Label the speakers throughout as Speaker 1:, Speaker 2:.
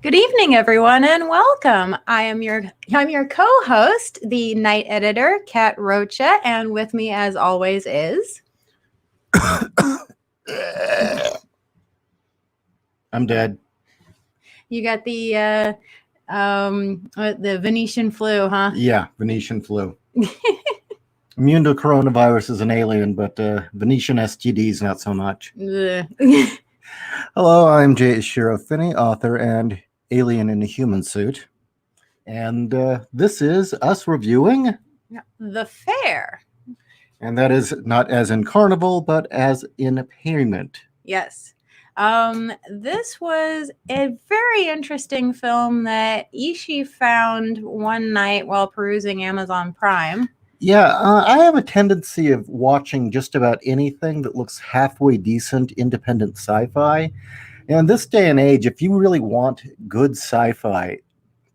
Speaker 1: Good evening, everyone, and welcome. I'm your co-host, the night editor, Kat Rocha, and with me, as always, is
Speaker 2: I'm dead.
Speaker 1: you got the Venetian flu, huh?
Speaker 2: Yeah, Venetian flu. Immune to coronavirus as an alien, but Venetian STDs not so much.
Speaker 1: Ugh.
Speaker 2: Hello, I'm J.Ishiro, Finney, author and alien in a human suit. And this is us reviewing,
Speaker 1: The Fair.
Speaker 2: and that is not as in carnival, but as in payment.
Speaker 1: Yes. This was a very interesting film that Ishii found one night while perusing Amazon Prime.
Speaker 2: Yeah, I have a tendency of watching just about anything that looks halfway decent independent sci-fi. And in this day and age, if you really want good sci-fi,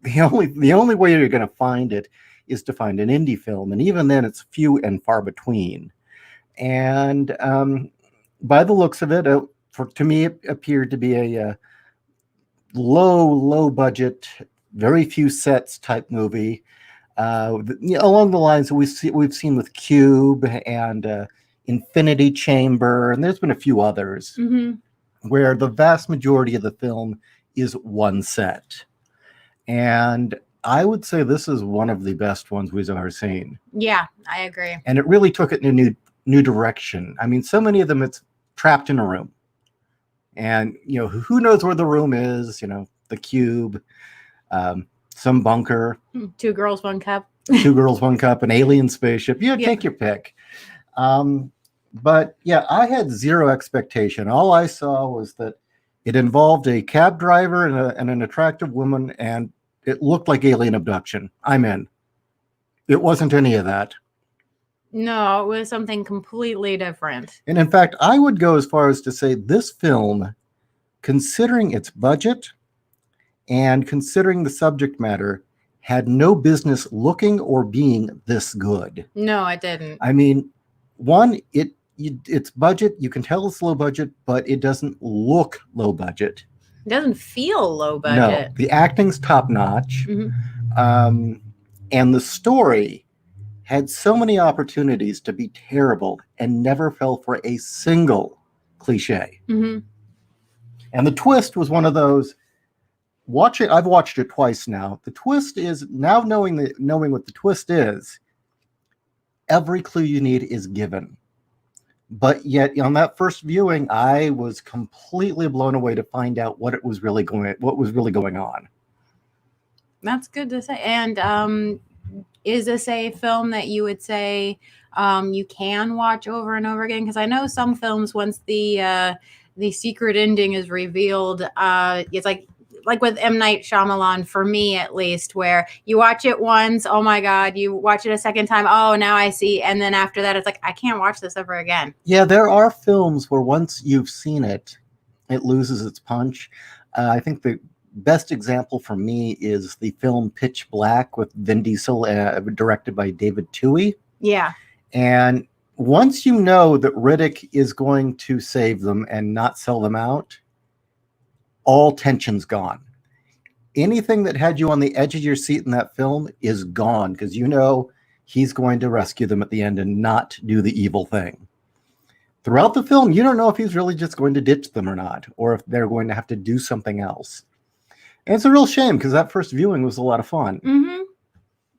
Speaker 2: the only way you're going to find it is to find an indie film, and even then, it's few and far between. And by the looks of it, to me, it appeared to be a low budget, very few sets type movie. Along the lines that we've seen with Cube and Infinity Chamber, and there's been a few others where the vast majority of the film is one set. And I would say this is one of the best ones we've ever seen.
Speaker 1: Yeah, I agree.
Speaker 2: And it really took it in a new direction. I mean, so many of them, it's trapped in a room. And, who knows where the room is, the cube, some bunker.
Speaker 1: 2 girls, 1 cup.
Speaker 2: 2 girls, 1 cup, an alien spaceship. Take your pick. But yeah, I had zero expectation. All I saw was that it involved a cab driver and an attractive woman, and it looked like alien abduction. I'm in. It wasn't any of that.
Speaker 1: No, it was something completely different.
Speaker 2: And in fact, I would go as far as to say this film, considering its budget and considering the subject matter, had no business looking or being this good.
Speaker 1: No, it didn't.
Speaker 2: I mean, one, it's budget. You can tell it's low budget, but it doesn't look low budget.
Speaker 1: It doesn't feel low budget.
Speaker 2: No, the acting's top notch. And the story had so many opportunities to be terrible and never fell for a single cliche. And the twist was one of those. I've watched it twice now. The twist is, now knowing what the twist is, every clue you need is given. But yet on that first viewing, I was completely blown away to find out what was really going on.
Speaker 1: That's good to say. And is this a film that you would say you can watch over and over again? Because I know some films, once the secret ending is revealed, it's like with M. Night Shyamalan, for me at least, where you watch it once, oh my God, you watch it a second time, oh, now I see. And then after that, it's like, I can't watch this ever again.
Speaker 2: Yeah, there are films where once you've seen it, it loses its punch. I think the best example for me is the film Pitch Black with Vin Diesel, directed by David Twohy.
Speaker 1: Yeah.
Speaker 2: And once you know that Riddick is going to save them and not sell them out, all tension's gone. Anything that had you on the edge of your seat in that film is gone, because he's going to rescue them at the end and not do the evil thing. Throughout the film, you don't know if he's really just going to ditch them or not, or if they're going to have to do something else. And it's a real shame, because that first viewing was a lot of fun.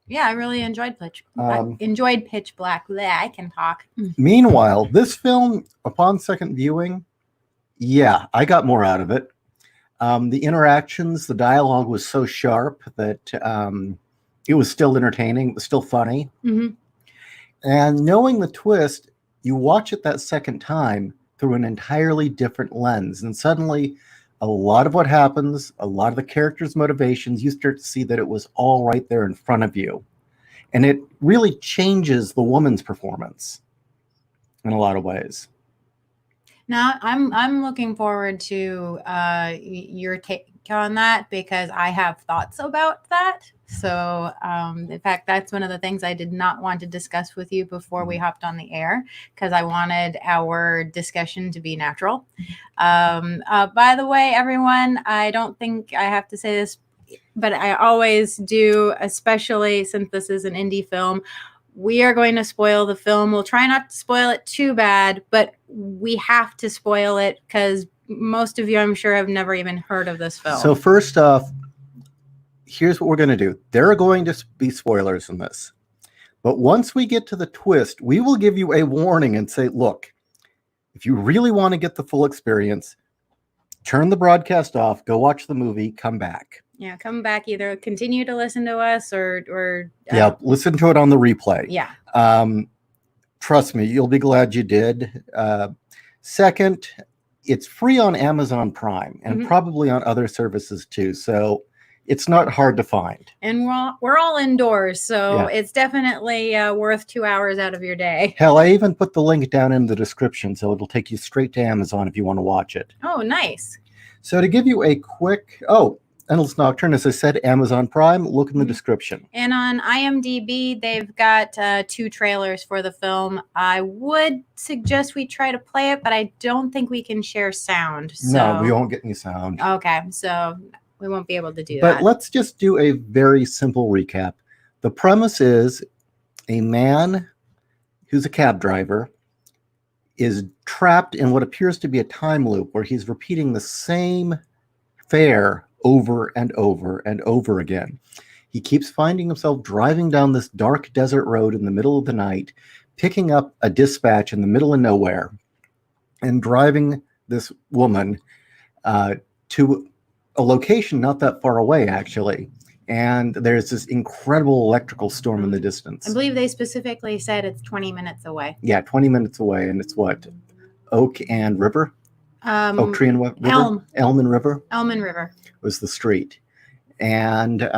Speaker 1: Yeah, I really enjoyed Pitch Black. Bleh, I can talk.
Speaker 2: Meanwhile, this film, upon second viewing, yeah, I got more out of it. The interactions, the dialogue was so sharp that it was still entertaining. It was still funny. And knowing the twist, you watch it that second time through an entirely different lens. And suddenly, a lot of what happens, a lot of the characters' motivations, you start to see that it was all right there in front of you. And it really changes the woman's performance in a lot of ways.
Speaker 1: Now, I'm looking forward to your on that because I have thoughts about that. So, in fact, that's one of the things I did not want to discuss with you before we hopped on the air because I wanted our discussion to be natural. By the way, everyone, I don't think I have to say this, but I always do, especially since this is an indie film. We are going to spoil the film. We'll try not to spoil it too bad, but we have to spoil it because most of you, I'm sure, have never even heard of this film.
Speaker 2: So first off, here's what we're going to do. There are going to be spoilers in this. But once we get to the twist, we will give you a warning and say, look, if you really want to get the full experience, turn the broadcast off, go watch the movie, come back.
Speaker 1: Yeah, come back. Either continue to listen to us or
Speaker 2: listen to it on the replay.
Speaker 1: Yeah.
Speaker 2: Trust me, you'll be glad you did. Second, it's free on Amazon Prime and probably on other services too. So it's not hard to find.
Speaker 1: And we're all indoors, so it's definitely worth 2 hours out of your day.
Speaker 2: Hell, I even put the link down in the description, so it'll take you straight to Amazon if you want to watch it.
Speaker 1: Oh, nice.
Speaker 2: So to give you a quick... Endless Nocturne, as I said, Amazon Prime, look in the description.
Speaker 1: And on IMDb, they've got 2 trailers for the film. I would suggest we try to play it, but I don't think we can share sound. So.
Speaker 2: No, we won't get any sound.
Speaker 1: Okay, so we won't be able to do
Speaker 2: that.
Speaker 1: But
Speaker 2: let's just do a very simple recap. The premise is a man who's a cab driver is trapped in what appears to be a time loop where he's repeating the same fare over and over and over again. He keeps finding himself driving down this dark desert road in the middle of the night, picking up a dispatch in the middle of nowhere, and driving this woman to a location not that far away, actually. And there's this incredible electrical storm in the distance.
Speaker 1: I believe they specifically said it's 20 minutes away.
Speaker 2: Yeah, 20 minutes away. And it's what? Oak and River? Oak Tree and what? River? Elm and River?
Speaker 1: Elm and River
Speaker 2: was the street. And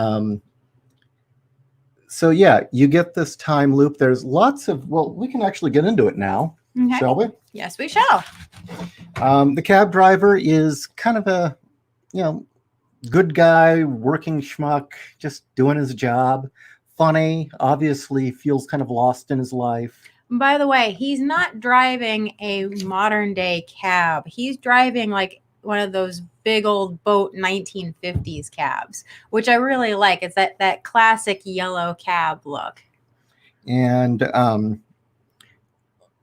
Speaker 2: so, yeah, you get this time loop. There's lots of, well, we can actually get into it now, shall we?
Speaker 1: Yes, we shall.
Speaker 2: The cab driver is kind of a, good guy, working schmuck, just doing his job. Funny, obviously feels kind of lost in his life.
Speaker 1: By the way, he's not driving a modern day cab. He's driving like one of those big old boat 1950s cabs, which I really like. It's that classic yellow cab look.
Speaker 2: And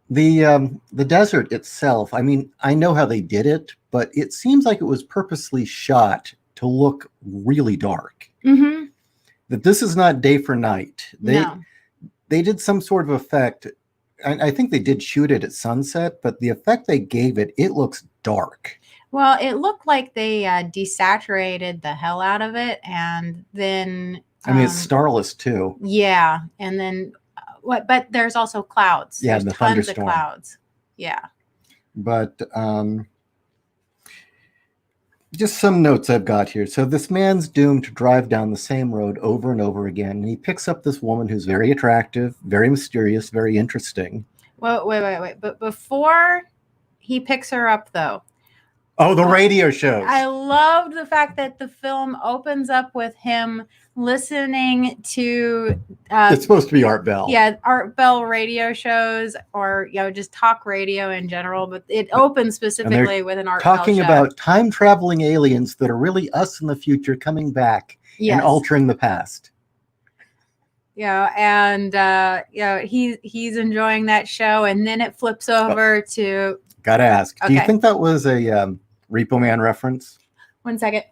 Speaker 2: the desert itself, I mean, I know how they did it, but it seems like it was purposely shot to look really dark.
Speaker 1: Mm-hmm.
Speaker 2: That this is not day for night. They did some sort of effect. I think they did shoot it at sunset, but the effect they gave it, it looks dark.
Speaker 1: Well, it looked like they desaturated the hell out of it, and then
Speaker 2: I mean, it's starless too.
Speaker 1: Yeah, and then but there's also clouds.
Speaker 2: Yeah,
Speaker 1: there's
Speaker 2: the
Speaker 1: tons
Speaker 2: thunderstorm.
Speaker 1: of clouds. Yeah.
Speaker 2: But just some notes I've got here. So this man's doomed to drive down the same road over and over again. And he picks up this woman who's very attractive, very mysterious, very interesting.
Speaker 1: Well, wait. But before he picks her up, though.
Speaker 2: Oh, the radio shows.
Speaker 1: I loved the fact that the film opens up with him listening to
Speaker 2: it's supposed to be Art Bell.
Speaker 1: Yeah, Art Bell radio shows, or just talk radio in general, but it opens specifically with an Art Bell show.
Speaker 2: Talking about time traveling aliens that are really us in the future coming back and altering the past.
Speaker 1: Yeah, and he's enjoying that show, and then it flips over to.
Speaker 2: Gotta ask, do you think that was a Repo Man reference?
Speaker 1: 1 second.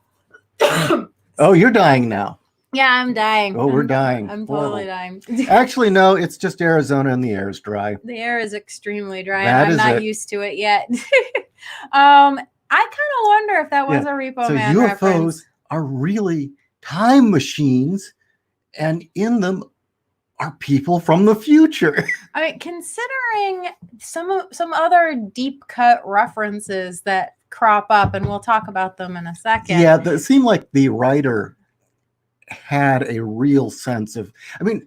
Speaker 2: Oh, you're dying now.
Speaker 1: Yeah, I'm dying.
Speaker 2: Oh, we're dying.
Speaker 1: I'm totally dying.
Speaker 2: Actually, no, it's just Arizona and the air is dry.
Speaker 1: The air is extremely dry.
Speaker 2: That
Speaker 1: I'm not used to it yet. I kind of wonder if that was a Repo Man
Speaker 2: UFOs
Speaker 1: reference.
Speaker 2: Are really time machines, and in them are people from the future.
Speaker 1: I mean, considering some other deep cut references that crop up, and we'll talk about them in a second.
Speaker 2: Yeah, it seemed like the writer had a real sense of, I mean,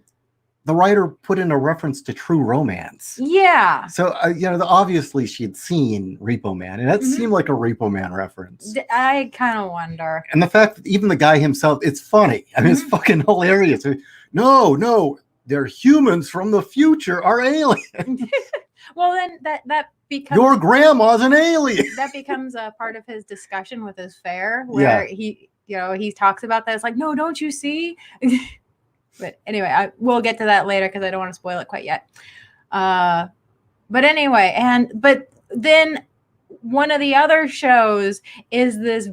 Speaker 2: the writer put in a reference to True Romance.
Speaker 1: Yeah.
Speaker 2: So, obviously she had seen Repo Man, and that seemed like a Repo Man reference.
Speaker 1: I kind of wonder.
Speaker 2: And the fact that even the guy himself, it's funny. I mean, it's fucking hilarious. No, they're humans from the future are aliens.
Speaker 1: Well, then that becomes...
Speaker 2: Your grandma's an alien.
Speaker 1: That becomes a part of his discussion with his fair, where he talks about that. It's like, no, don't you see? But anyway, we'll get to that later because I don't want to spoil it quite yet. But anyway, but then one of the other shows is this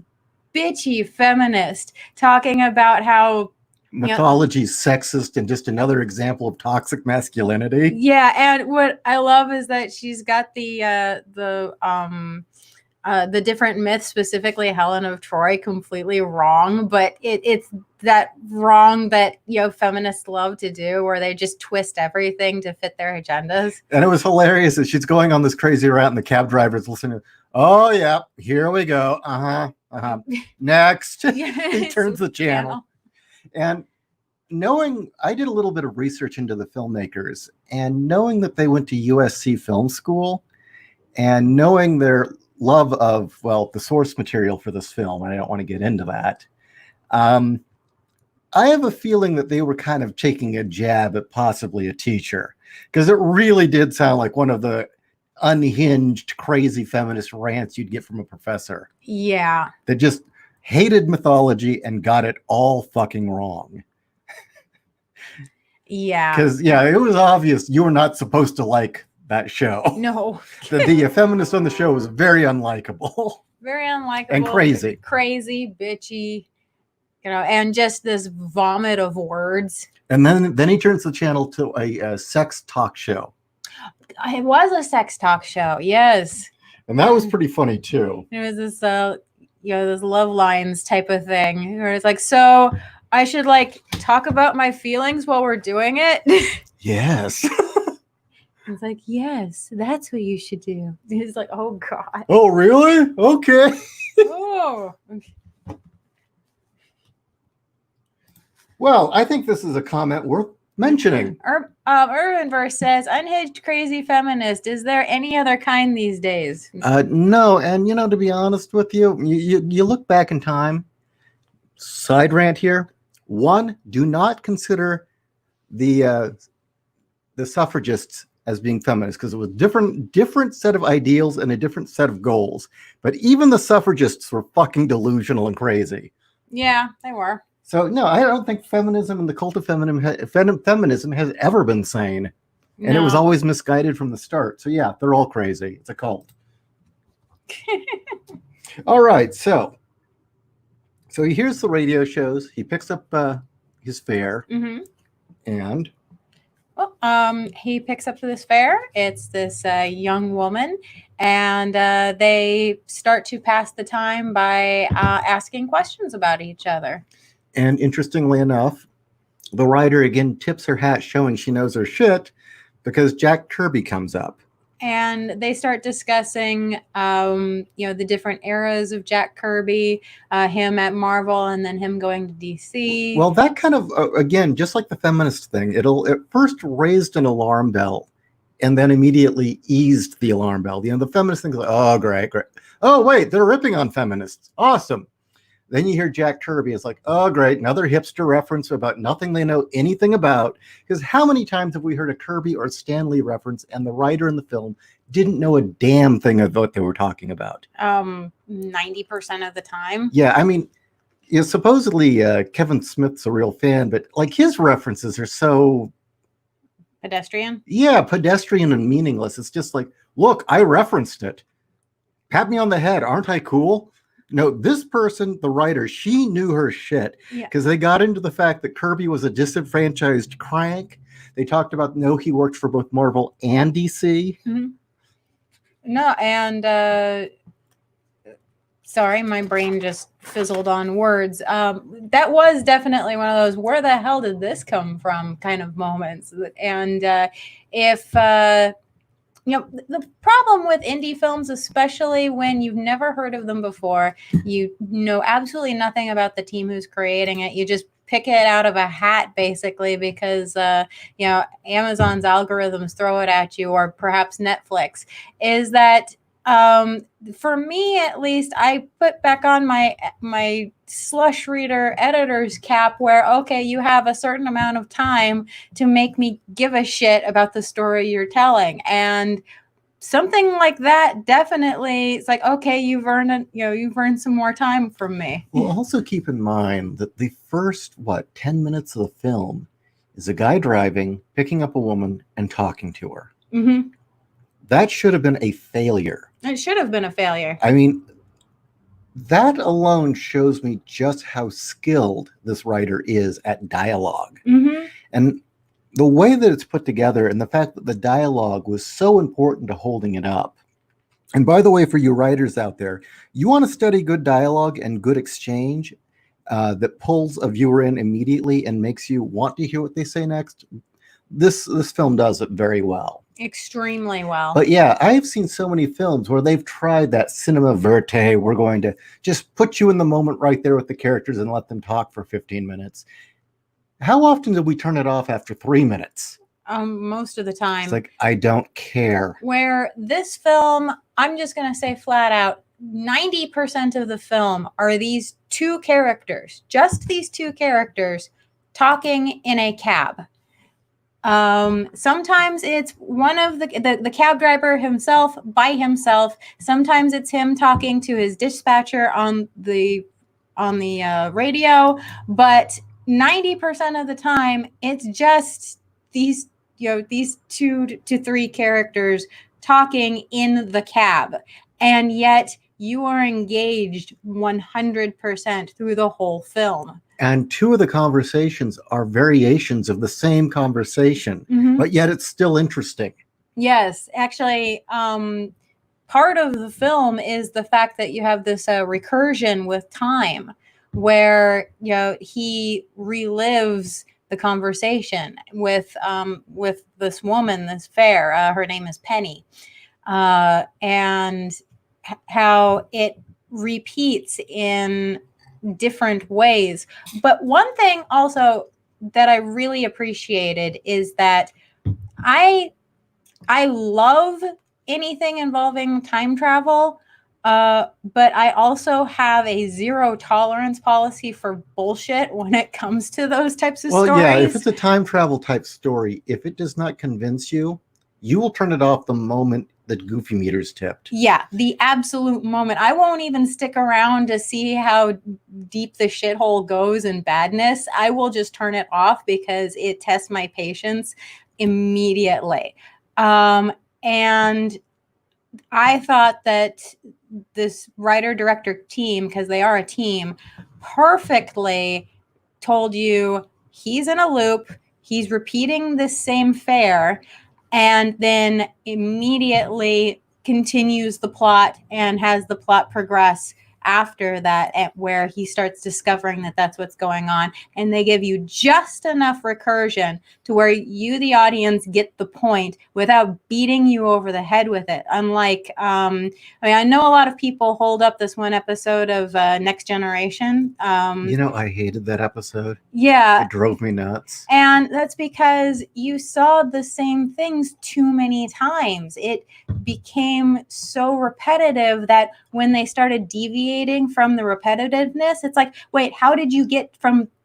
Speaker 1: bitchy feminist talking about how
Speaker 2: mythology's sexist and just another example of toxic masculinity.
Speaker 1: Yeah, and what I love is that she's got the different myths, specifically Helen of Troy, completely wrong, but it's that wrong that feminists love to do, where they just twist everything to fit their agendas.
Speaker 2: And it was hilarious that she's going on this crazy rant, and the cab driver's listening. Oh yeah, here we go. Next, he turns the channel. And I did a little bit of research into the filmmakers, and knowing that they went to USC Film School, and knowing their love of, the source material for this film, and I don't want to get into that. I have a feeling that they were kind of taking a jab at possibly a teacher, because it really did sound like one of the unhinged, crazy feminist rants you'd get from a professor.
Speaker 1: Yeah.
Speaker 2: That just hated mythology and got it all fucking wrong.
Speaker 1: Yeah.
Speaker 2: Because, it was obvious you were not supposed to like that show.
Speaker 1: No.
Speaker 2: The feminist on the show was very unlikable.
Speaker 1: Very unlikable.
Speaker 2: And crazy.
Speaker 1: Crazy, bitchy, and just this vomit of words.
Speaker 2: And then he turns the channel to a sex talk show.
Speaker 1: It was a sex talk show, yes.
Speaker 2: And that was pretty funny, too.
Speaker 1: It was this, this love lines type of thing, where it's like, so I should, talk about my feelings while we're doing it?
Speaker 2: Yes.
Speaker 1: It's like, yes, that's what you should do. It's like, oh, God.
Speaker 2: Oh, really? Okay.
Speaker 1: Oh.
Speaker 2: Well, I think this is a comment worth mentioning.
Speaker 1: Urbanverse says, unhinged crazy feminist. Is there any other kind these days?
Speaker 2: No, and to be honest with you, you look back in time. Side rant here. One, do not consider the suffragists as being feminists, because it was different set of ideals and a different set of goals. But even the suffragists were fucking delusional and crazy.
Speaker 1: Yeah, they were.
Speaker 2: So no, I don't think feminism and the cult of feminism has ever been sane. And
Speaker 1: No.
Speaker 2: It was always misguided from the start. So yeah, they're all crazy. It's a cult. All right, so he hears the radio shows. He picks up his fare, and
Speaker 1: he picks up this fare. It's this young woman, and they start to pass the time by asking questions about each other.
Speaker 2: And interestingly enough, the writer again tips her hat, showing she knows her shit, because Jack Kirby comes up.
Speaker 1: And they start discussing, the different eras of Jack Kirby, him at Marvel, and then him going to DC.
Speaker 2: Well, that kind of, again, just like the feminist thing, it first raised an alarm bell and then immediately eased the alarm bell. The feminist thing is like, oh, great. Oh, wait, they're ripping on feminists. Awesome. Then you hear Jack Kirby. It's like, oh, great. Another hipster reference about nothing they know anything about. Because how many times have we heard a Kirby or Stan Lee reference and the writer in the film didn't know a damn thing of what they were talking about?
Speaker 1: 90% of the time.
Speaker 2: Yeah, I mean, supposedly Kevin Smith's a real fan, but his references are so...
Speaker 1: Pedestrian?
Speaker 2: Yeah, pedestrian and meaningless. It's just like, look, I referenced it. Pat me on the head. Aren't I cool? No, this person, the writer, she knew her shit, because they got into the fact that Kirby was a disenfranchised crank. They talked about, he worked for both Marvel and DC.
Speaker 1: Mm-hmm. No, and sorry, my brain just fizzled on words. That was definitely one of those, where the hell did this come from kind of moments. And the problem with indie films, especially when you've never heard of them before, you know absolutely nothing about the team who's creating it. You just pick it out of a hat, basically, because Amazon's algorithms throw it at you, or perhaps Netflix, is that for me at least, I put back on my slush reader editor's cap, where okay, you have a certain amount of time to make me give a shit about the story you're telling. And something like that, definitely, it's like, okay, you've earned some more time from me.
Speaker 2: Well, also keep in mind that the first 10 minutes of the film is a guy driving, picking up a woman, and talking to her.
Speaker 1: Mm-hmm.
Speaker 2: That should have been a failure.
Speaker 1: It should have been a failure.
Speaker 2: I mean, that alone shows me just how skilled this writer is at dialogue.
Speaker 1: Mm-hmm.
Speaker 2: And the way that it's put together, and the fact that the dialogue was so important to holding it up. And by the way, for you writers out there, you want to study good dialogue and good exchange that pulls a viewer in immediately and makes you want to hear what they say next. This film does it very well.
Speaker 1: Extremely well.
Speaker 2: But yeah, I've seen so many films where they've tried that cinema verite. We're going to just put you in the moment right there with the characters and let them talk for 15 minutes. How often did we turn it off after 3 minutes?
Speaker 1: Most of the time.
Speaker 2: It's like, I don't care.
Speaker 1: Where this film, I'm just going to say flat out, 90% of the film are these two characters, just these two characters, talking in a cab. Sometimes it's one of the cab driver himself by himself. Sometimes it's him talking to his dispatcher on the radio, but 90% of the time it's just these 2 to 3 characters talking in the cab, and yet you are engaged 100% through the whole film.
Speaker 2: And 2 of the conversations are variations of the same conversation, but yet it's still interesting.
Speaker 1: Yes, actually, part of the film is the fact that you have this recursion with time, where he relives the conversation with this woman, this fair. Her name is Penny, and how it repeats in different ways. But one thing also that I really appreciated is that I love anything involving time travel, but I also have a zero tolerance policy for bullshit when it comes to those types of stories.
Speaker 2: Well, yeah, if it's a time travel type story, if it does not convince you, you will turn it off the moment that Goofy meter's tipped.
Speaker 1: Yeah, the absolute moment. I won't even stick around to see how deep the shithole goes in badness. I will just turn it off because it tests my patience immediately. And I thought that this writer-director team, because they are a team, perfectly told you he's in a loop, he's repeating the same fare, and then immediately continues the plot and has the plot progress after that, where he starts discovering that that's what's going on. And they give you just enough recursion to where you, the audience, get the point without beating you over the head with it. Unlike, I know a lot of people hold up this one episode of Next Generation.
Speaker 2: I hated that episode.
Speaker 1: Yeah.
Speaker 2: It drove me nuts.
Speaker 1: And that's because you saw the same things too many times. It became so repetitive that when they started deviating from the repetitiveness, it's like, wait, how did you get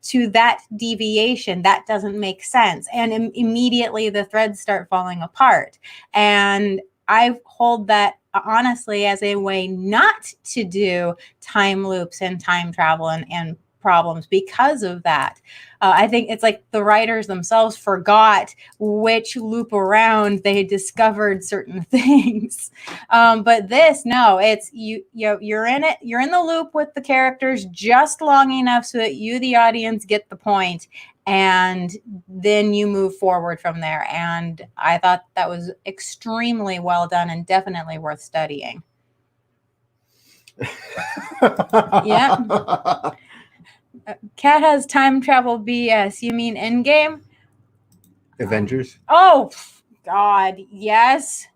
Speaker 1: to that deviation? That doesn't make sense. And immediately the threads start falling apart. And I hold that honestly as a way not to do time loops and time travel and problems because of that. I think it's like the writers themselves forgot which loop around they discovered certain things. But this, no, it's you're in it. You're in the loop with the characters just long enough so that you, the audience, get the point, and then you move forward from there. And I thought that was extremely well done and definitely worth studying. Yeah. Kat has time travel BS. You mean Endgame?
Speaker 2: Avengers?
Speaker 1: Oh, God, yes.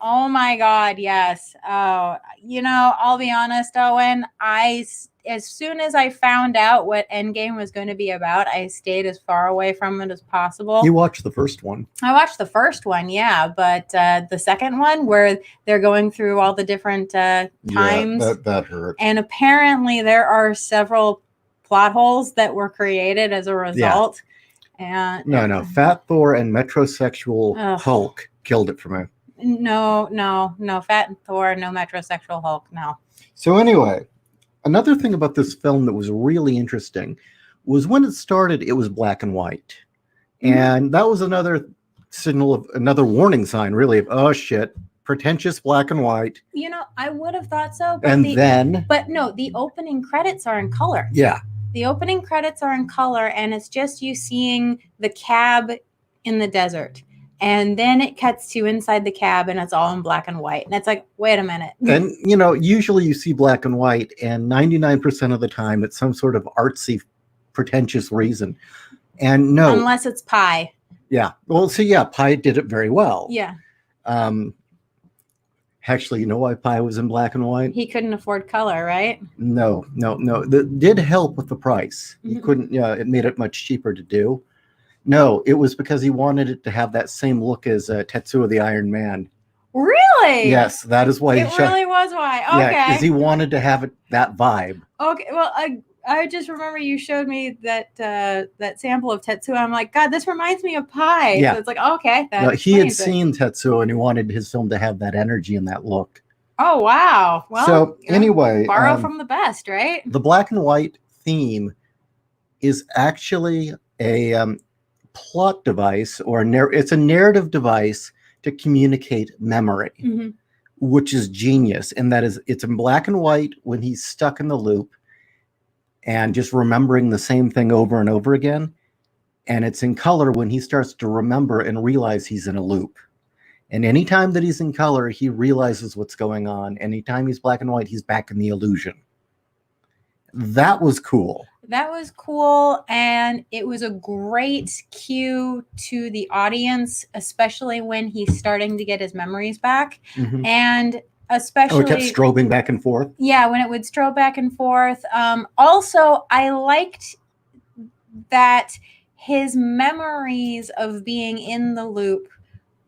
Speaker 1: Oh my God, yes. Oh, I'll be honest, Owen. As soon as I found out what Endgame was going to be about, I stayed as far away from it as possible.
Speaker 2: You watched the first one.
Speaker 1: I watched the first one, yeah, but the second one where they're going through all the different times,
Speaker 2: that hurt.
Speaker 1: and apparently there are several plot holes that were created as a result. And
Speaker 2: No, Fat Thor and metrosexual Hulk killed it for me.
Speaker 1: No, Fat Thor, no metrosexual Hulk, no.
Speaker 2: So anyway, another thing about this film that was really interesting was when it started, it was black and white. And that was another signal of another warning sign, really, of, oh shit, pretentious black and white.
Speaker 1: I would have thought so.
Speaker 2: But
Speaker 1: no, the opening credits are in color.
Speaker 2: Yeah.
Speaker 1: The opening credits are in color, and it's just you seeing the cab in the desert. And then it cuts to inside the cab, and it's all in black and white. And it's like, wait a minute.
Speaker 2: And, usually you see black and white, and 99% of the time it's some sort of artsy, pretentious reason. And no.
Speaker 1: Unless it's Pi.
Speaker 2: Yeah. Well, see, yeah, Pi did it very well.
Speaker 1: Yeah.
Speaker 2: Actually, you know why Pi was in black and white?
Speaker 1: He couldn't afford color, right?
Speaker 2: No. That did help with the price. He couldn't, it made it much cheaper to do. No, it was because he wanted it to have that same look as Tetsuo the Iron Man.
Speaker 1: Really?
Speaker 2: Yes, that is why.
Speaker 1: It really was why. Okay.
Speaker 2: Yeah, because he wanted to have that vibe.
Speaker 1: Okay, well, I just remember you showed me that sample of Tetsuo. I'm like, God, this reminds me of Pi.
Speaker 2: Yeah.
Speaker 1: So it's like, okay.
Speaker 2: No, he had seen Tetsuo, and he wanted his film to have that energy and that look.
Speaker 1: Oh, wow. Well,
Speaker 2: so anyway.
Speaker 1: Borrow from the best, right?
Speaker 2: The black and white theme is actually a plot device, or it's a narrative device to communicate memory, which is genius. And that is, it's in black and white when he's stuck in the loop and just remembering the same thing over and over again. And it's in color when he starts to remember and realize he's in a loop. And anytime that he's in color, he realizes what's going on. Anytime he's black and white, he's back in the illusion. That was cool.
Speaker 1: That was cool, and it was a great cue to the audience, especially when he's starting to get his memories back. And especially...
Speaker 2: it kept strobing back and forth?
Speaker 1: Yeah, when it would strobe back and forth. Also, I liked that his memories of being in the loop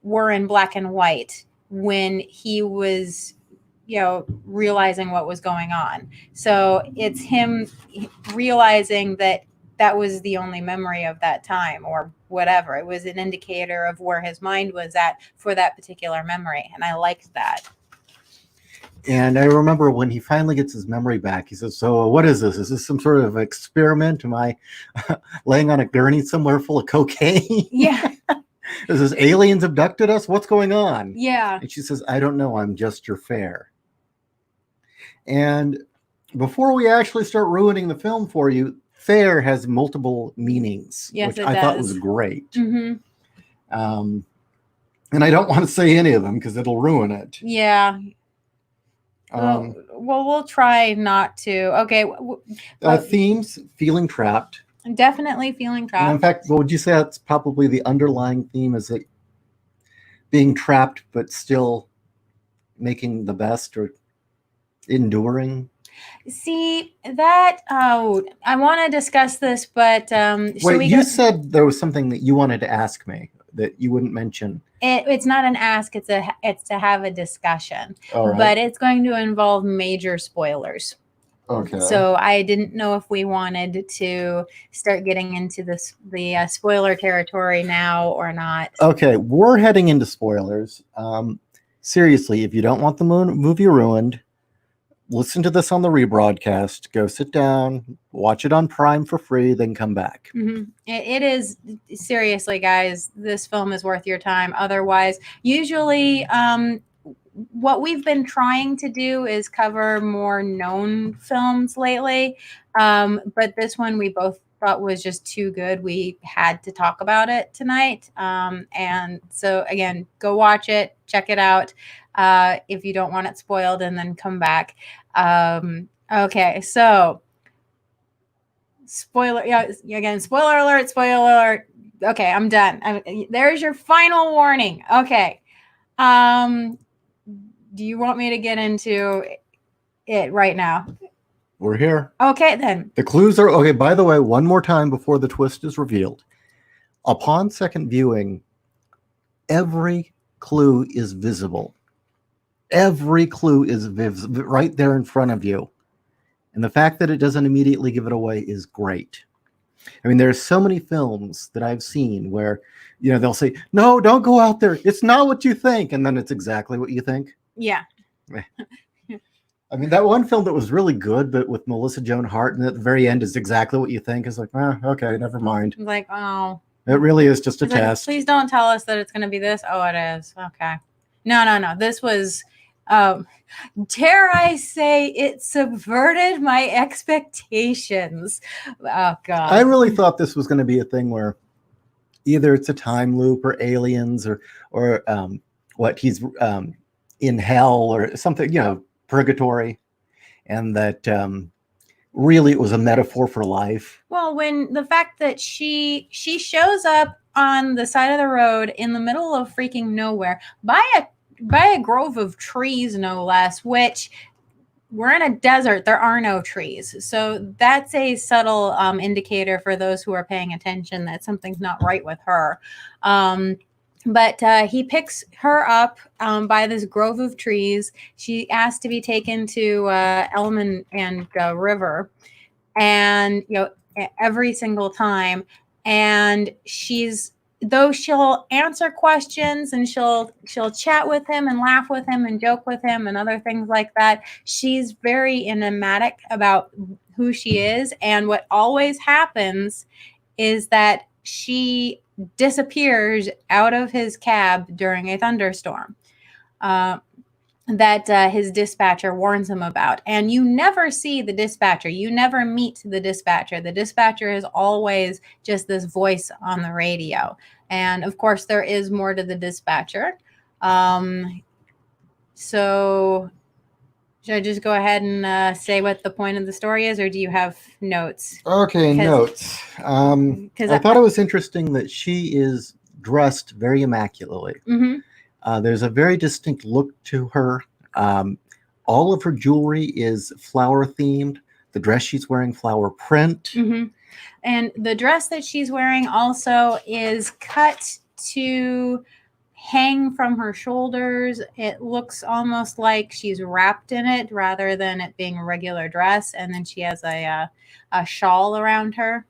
Speaker 1: were in black and white when he was... realizing what was going on. So it's him realizing that was the only memory of that time or whatever. It was an indicator of where his mind was at for that particular memory. And I liked that.
Speaker 2: And I remember when he finally gets his memory back, he says, so what is this? Is this some sort of experiment? Am I laying on a gurney somewhere full of cocaine?
Speaker 1: Yeah.
Speaker 2: Is this aliens abducted us? What's going on?
Speaker 1: Yeah.
Speaker 2: And she says, I don't know. I'm just your fare. And before we actually start ruining the film for you, fair has multiple meanings, which I thought was great. And I don't want to say any of them because it'll ruin it.
Speaker 1: Yeah. Well, we'll try not to. Okay.
Speaker 2: Themes, feeling trapped.
Speaker 1: Definitely feeling trapped.
Speaker 2: And in fact, would you say that's probably the underlying theme, is it being trapped but still making the best or enduring?
Speaker 1: See that I want to discuss this, but
Speaker 2: wait, you said there was something that you wanted to ask me that you wouldn't mention.
Speaker 1: It's not an ask, it's to have a discussion.
Speaker 2: All right.
Speaker 1: But it's going to involve major spoilers.
Speaker 2: Okay.
Speaker 1: So I didn't know if we wanted to start getting into the spoiler territory now or not.
Speaker 2: Okay, we're heading into spoilers. Seriously, if you don't want the movie ruined, listen to this on the rebroadcast. Go sit down, watch it on Prime for free, then come back.
Speaker 1: It is, seriously, guys, this film is worth your time. Otherwise, usually what we've been trying to do is cover more known films lately. But this one we both thought was just too good. We had to talk about it tonight. And so, again, go watch it, check it out if you don't want it spoiled, and then come back. Okay, so spoiler, again, spoiler alert. Okay, I'm done. There's your final warning. Okay. do you want me to get into it right now?
Speaker 2: We're here.
Speaker 1: Okay, then.
Speaker 2: The clues are okay. By the way, one more time before the twist is revealed. Upon second viewing, every clue is visible. Every clue is right there in front of you. And the fact that it doesn't immediately give it away is great. I mean, there's so many films that I've seen where, they'll say, no, don't go out there. It's not what you think. And then it's exactly what you think.
Speaker 1: Yeah.
Speaker 2: I mean, that one film that was really good, but with Melissa Joan Hart, and at the very end is exactly what you think. It's like, okay, never mind.
Speaker 1: Like, oh.
Speaker 2: It really is just a test.
Speaker 1: Please don't tell us that it's going to be this. Oh, it is. Okay. No. This was, dare I say, it subverted my expectations. Oh, God.
Speaker 2: I really thought this was going to be a thing where either it's a time loop or aliens or he's in hell or something, purgatory, and that really it was a metaphor for life.
Speaker 1: Well, when the fact that she shows up on the side of the road in the middle of freaking nowhere by a grove of trees, no less, which we're in a desert, there are no trees. So that's a subtle indicator for those who are paying attention that something's not right with her. But he picks her up by this grove of trees. She asked to be taken to Elm and River, and every single time. And though she'll answer questions and she'll chat with him and laugh with him and joke with him and other things like that, she's very enigmatic about who she is. And what always happens is that she disappears out of his cab during a thunderstorm that his dispatcher warns him about. And you never see the dispatcher. You never meet the dispatcher. The dispatcher is always just this voice on the radio. And of course, there is more to the dispatcher. So should I just go ahead and say what the point of the story is, or do you have notes?
Speaker 2: Okay, notes. I thought it was interesting that she is dressed very immaculately.
Speaker 1: Mm-hmm.
Speaker 2: There's a very distinct look to her. All of her jewelry is flower themed. The dress she's wearing, flower print.
Speaker 1: Mm-hmm. And the dress that she's wearing also is cut to hang from her shoulders. It looks almost like she's wrapped in it rather than it being a regular dress. And then she has a shawl around her.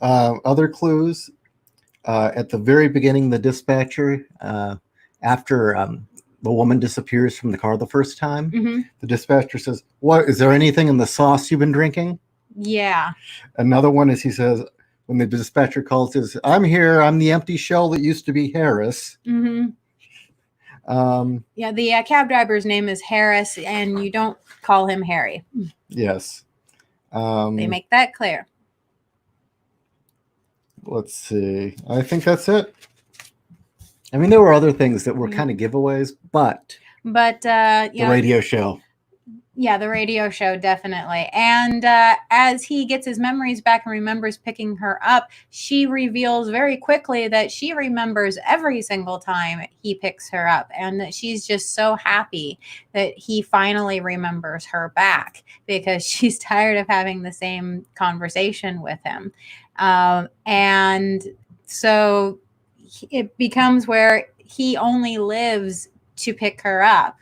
Speaker 2: Other clues. At the very beginning, the dispatcher, after the woman disappears from the car the first time,
Speaker 1: mm-hmm.
Speaker 2: the dispatcher says, "What is there anything in the sauce you've been drinking?"
Speaker 1: Yeah.
Speaker 2: Another one is he says, when the dispatcher calls, says, "I'm here. I'm the empty shell that used to be Harris."
Speaker 1: Mm-hmm. The cab driver's name is Harris, and you don't call him Harry.
Speaker 2: Yes.
Speaker 1: They make that clear.
Speaker 2: Let's see. I think that's it. I mean, there were other things that were kind of giveaways, but the radio show.
Speaker 1: Yeah, the radio show, definitely. And as he gets his memories back and remembers picking her up, she reveals very quickly that she remembers every single time he picks her up, and that she's just so happy that he finally remembers her back because she's tired of having the same conversation with him. And so it becomes where he only lives to pick her up.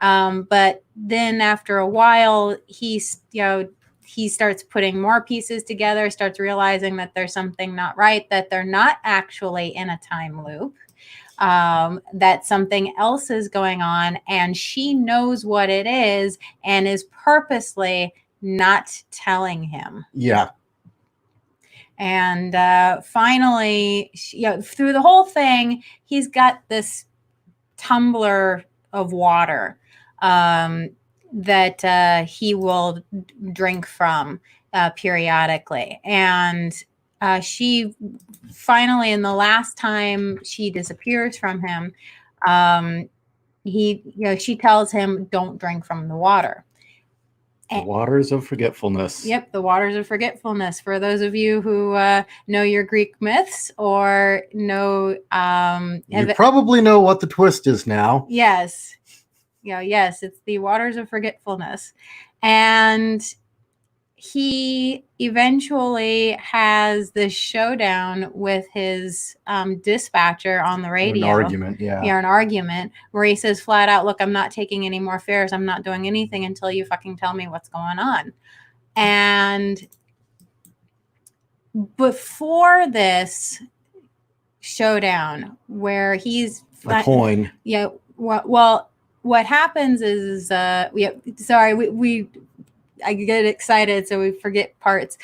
Speaker 1: But then after a while, he starts putting more pieces together, starts realizing that there's something not right, that they're not actually in a time loop, that something else is going on, and she knows what it is and is purposely not telling him.
Speaker 2: Yeah.
Speaker 1: And finally, through the whole thing, he's got this tumbler of water that he will drink from periodically. And she finally, in the last time she disappears from him, she tells him, "Don't drink from the water."
Speaker 2: The waters of forgetfulness.
Speaker 1: Yep, the waters of forgetfulness. For those of you who know your Greek myths or know...
Speaker 2: you probably know what the twist is now.
Speaker 1: Yes. Yes, it's the waters of forgetfulness. And he eventually has this showdown with his dispatcher on the radio.
Speaker 2: An argument, yeah.
Speaker 1: An argument where he says flat out, look, I'm not taking any more fares. I'm not doing anything until you fucking tell me what's going on. And before this showdown where he's
Speaker 2: a coin.
Speaker 1: Yeah. Well, what happens is, sorry, we I get excited, so we forget parts.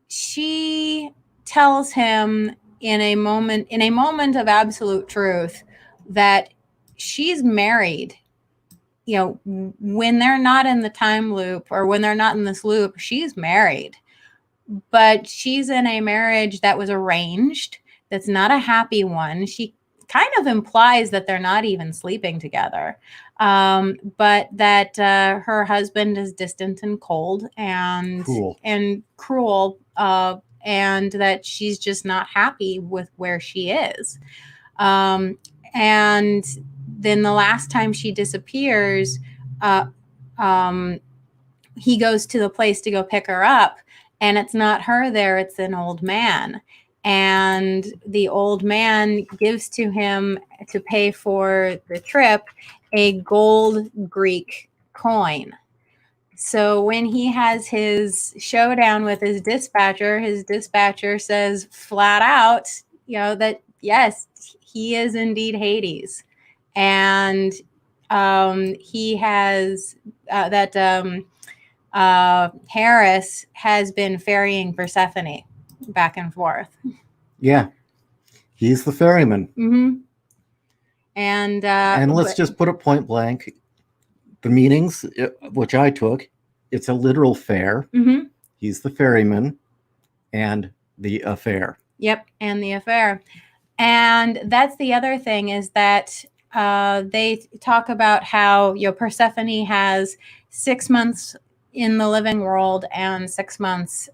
Speaker 1: She tells him in a moment of absolute truth that she's married. When they're not in the time loop or when they're not in this loop, she's married. But she's in a marriage that was arranged. That's not a happy one. She kind of implies that they're not even sleeping together, but that her husband is distant and cold and cruel, and that she's just not happy with where she is. And then the last time she disappears, he goes to the place to go pick her up, and it's not her there, it's an old man. And the old man gives to him, to pay for the trip, a gold Greek coin. So when he has his showdown with his dispatcher says flat out, that yes, he is indeed Hades. And he has Harris has been ferrying Persephone back and forth.
Speaker 2: Yeah, he's the ferryman.
Speaker 1: Mm-hmm. And
Speaker 2: let's just put it point blank. The meanings, which I took, it's a literal fare.
Speaker 1: Mm-hmm.
Speaker 2: He's the ferryman, and the affair.
Speaker 1: Yep, and the affair. And that's the other thing, is that they talk about how Persephone has 6 months in the living world and 6 months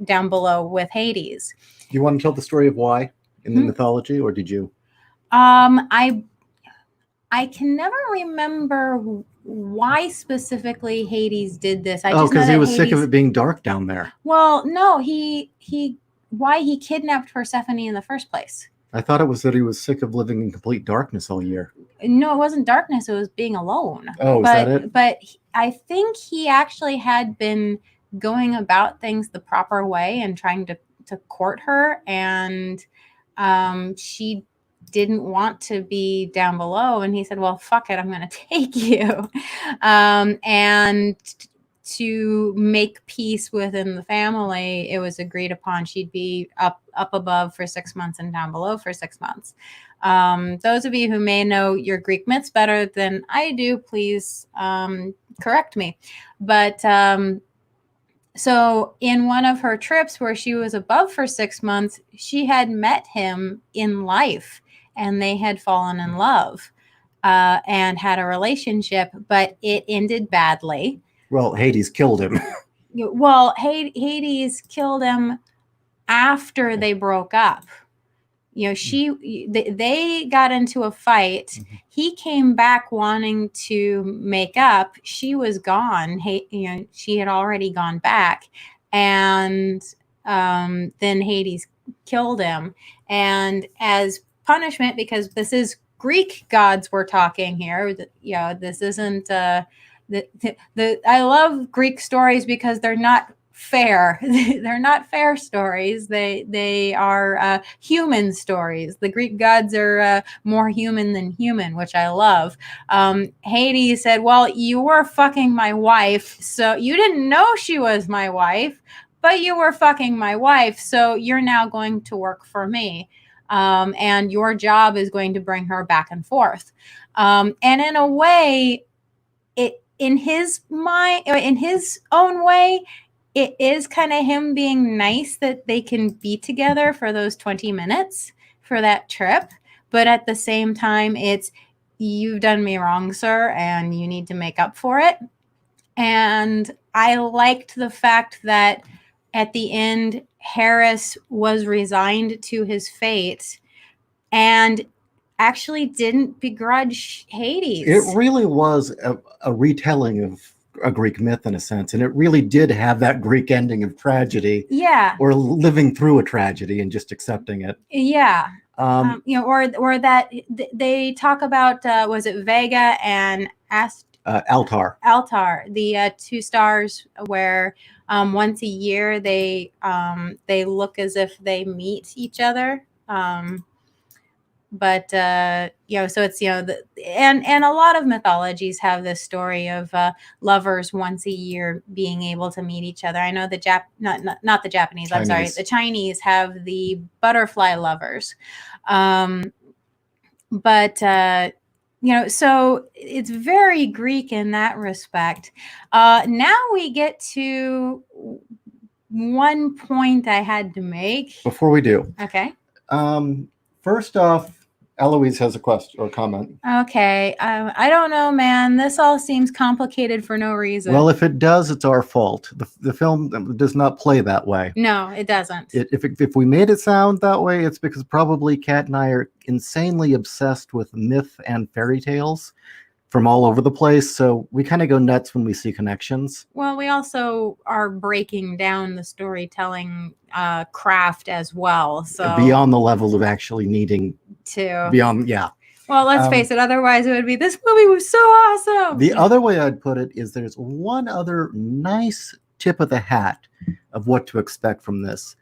Speaker 1: down below with Hades.
Speaker 2: Do you want to tell the story of why in the mythology, or did you?
Speaker 1: I can never remember why specifically Hades did this.
Speaker 2: Because he was sick of it being dark down there.
Speaker 1: Well, no, why he kidnapped Persephone in the first place.
Speaker 2: I thought it was that he was sick of living in complete darkness all year.
Speaker 1: No, it wasn't darkness. It was being alone.
Speaker 2: Oh, is that it?
Speaker 1: But I think he actually had been going about things the proper way and trying to court her, and she didn't want to be down below, and he said, well, fuck it, I'm going to take you. And to make peace within the family, it was agreed upon she'd be up above for 6 months and down below for 6 months. Those of you who may know your Greek myths better than I do, please correct me. But so in one of her trips where she was above for 6 months, she had met him in life, and they had fallen in love and had a relationship, but it ended badly.
Speaker 2: Well, Hades killed him.
Speaker 1: Well, Hades killed him after they broke up. They got into a fight. Mm-hmm. He came back wanting to make up. She was gone. She had already gone back, and then Hades killed him. And as punishment, because this is Greek gods we're talking here. This isn't. I love Greek stories because they're not fair. They're not fair stories. They are human stories. The Greek gods are more human than human, which I love. Hades said, well, you were fucking my wife, so you didn't know she was my wife, but you were fucking my wife, so you're now going to work for me. And your job is going to bring her back and forth. And in a way, in his mind, in his own way, it is kind of him being nice that they can be together for those 20 minutes for that trip. But at the same time, it's, you've done me wrong, sir, and you need to make up for it. And I liked the fact that at the end, Harris was resigned to his fate. And actually didn't begrudge Hades.
Speaker 2: It really was a retelling of a Greek myth in a sense, and it really did have that Greek ending of tragedy,
Speaker 1: Yeah.
Speaker 2: or living through a tragedy and just accepting it.
Speaker 1: Yeah. Or that they talk about, was it Vega and
Speaker 2: Altar,
Speaker 1: the two stars where once a year they look as if they meet each other. But so it's and a lot of mythologies have this story of lovers once a year being able to meet each other. I know the not the Japanese, I'm sorry, the Chinese have the butterfly lovers. But so it's very Greek in that respect. Now we get to one point I had to make
Speaker 2: before we do.
Speaker 1: Okay.
Speaker 2: First off, Eloise has a question or comment.
Speaker 1: Okay. I don't know, man. This all seems complicated for no reason.
Speaker 2: Well, if it does, it's our fault. The film does not play that way.
Speaker 1: No, it doesn't.
Speaker 2: If we made it sound that way, it's because probably Kat and I are insanely obsessed with myth and fairy tales from all over the place. So we kind of go nuts when we see connections.
Speaker 1: Well, we also are breaking down the storytelling craft as well. So
Speaker 2: beyond the level of actually needing to beyond, yeah.
Speaker 1: Well, let's face it. Otherwise, it would be, this movie was so awesome.
Speaker 2: The other way I'd put it is there's one other nice tip of the hat of what to expect from this.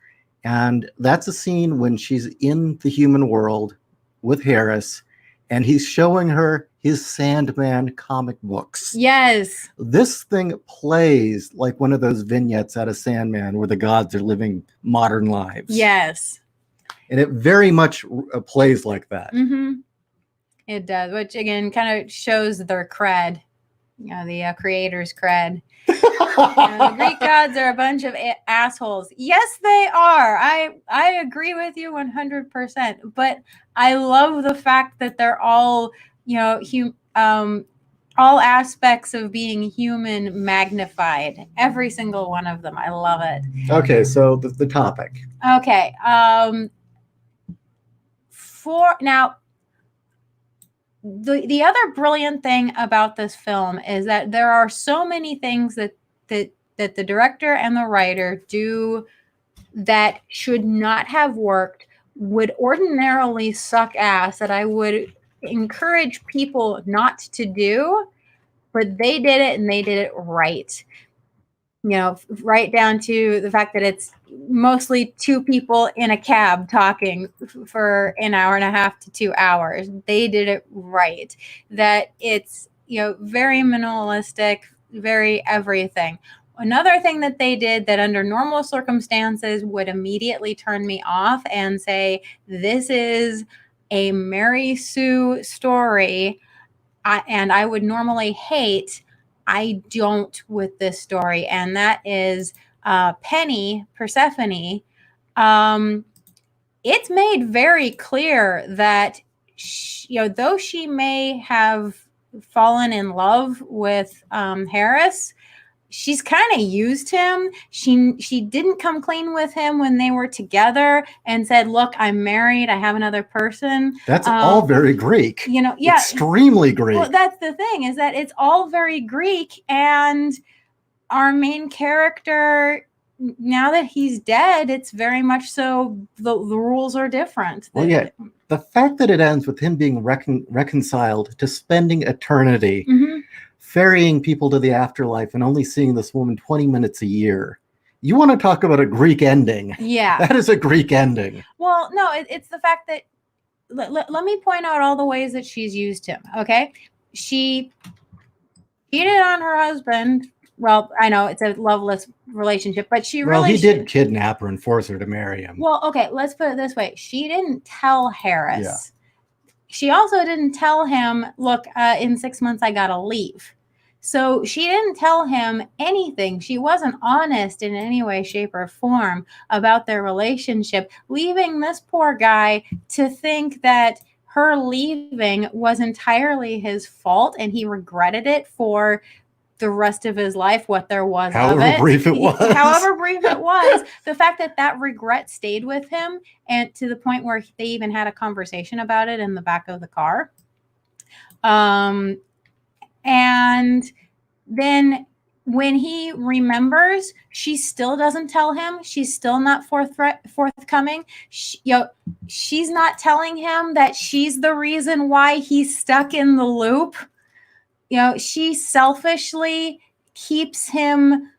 Speaker 2: And that's a scene when she's in the human world with Harris, and he's showing her his Sandman comic books.
Speaker 1: Yes.
Speaker 2: This thing plays like one of those vignettes out of Sandman where the gods are living modern lives.
Speaker 1: Yes.
Speaker 2: And it very much plays like that.
Speaker 1: Mm-hmm. It does, which again kind of shows their cred, the creator's cred. The Greek gods are a bunch of assholes. Yes, they are. I agree with you 100%. But I love the fact that they're all, all aspects of being human magnified. Every single one of them. I love it.
Speaker 2: Okay, so the topic.
Speaker 1: Okay. The other brilliant thing about this film is that there are so many things that the director and the writer do that should not have worked, would ordinarily suck ass, that I would encourage people not to do, but they did it and they did it right. Right down to the fact that it's mostly two people in a cab talking for an hour and a half to 2 hours. They did it right. That it's, very minimalistic, very everything. Another thing that they did that under normal circumstances would immediately turn me off and say, this is a Mary Sue story, and I would normally hate, I don't with this story, and that is Penny, Persephone. It's made very clear that though she may have fallen in love with Harris, she's kind of used him. She didn't come clean with him when they were together and said, look, I'm married, I have another person.
Speaker 2: That's all very Greek.
Speaker 1: Yeah.
Speaker 2: Extremely Greek.
Speaker 1: Well, that's the thing, is that it's all very Greek, and our main character, now that he's dead, it's very much so the rules are different.
Speaker 2: Well, yeah. The fact that it ends with him being reconciled to spending eternity, ferrying people to the afterlife and only seeing this woman 20 minutes a year. You want to talk about a Greek ending? Yeah. That is a Greek ending.
Speaker 1: Well, no, it's the fact that, let me point out all the ways that she's used him, okay? She cheated on her husband. Well, I know it's a loveless relationship, but she really...
Speaker 2: Well, he did kidnap her and force her to marry him.
Speaker 1: Well, okay, let's put it this way. She didn't tell Harris. Yeah. She also didn't tell him, look, in 6 months, I got to leave. So she didn't tell him anything. She wasn't honest in any way, shape, or form about their relationship, leaving this poor guy to think that her leaving was entirely his fault and he regretted it for the rest of his life, what there was
Speaker 2: However
Speaker 1: of it.
Speaker 2: brief it was.
Speaker 1: However brief it was, the fact that that regret stayed with him, and to the point where they even had a conversation about it in the back of the car. And then when he remembers, she still doesn't tell him. She's still not forthcoming. She's not telling him that she's the reason why he's stuck in the loop. She selfishly keeps him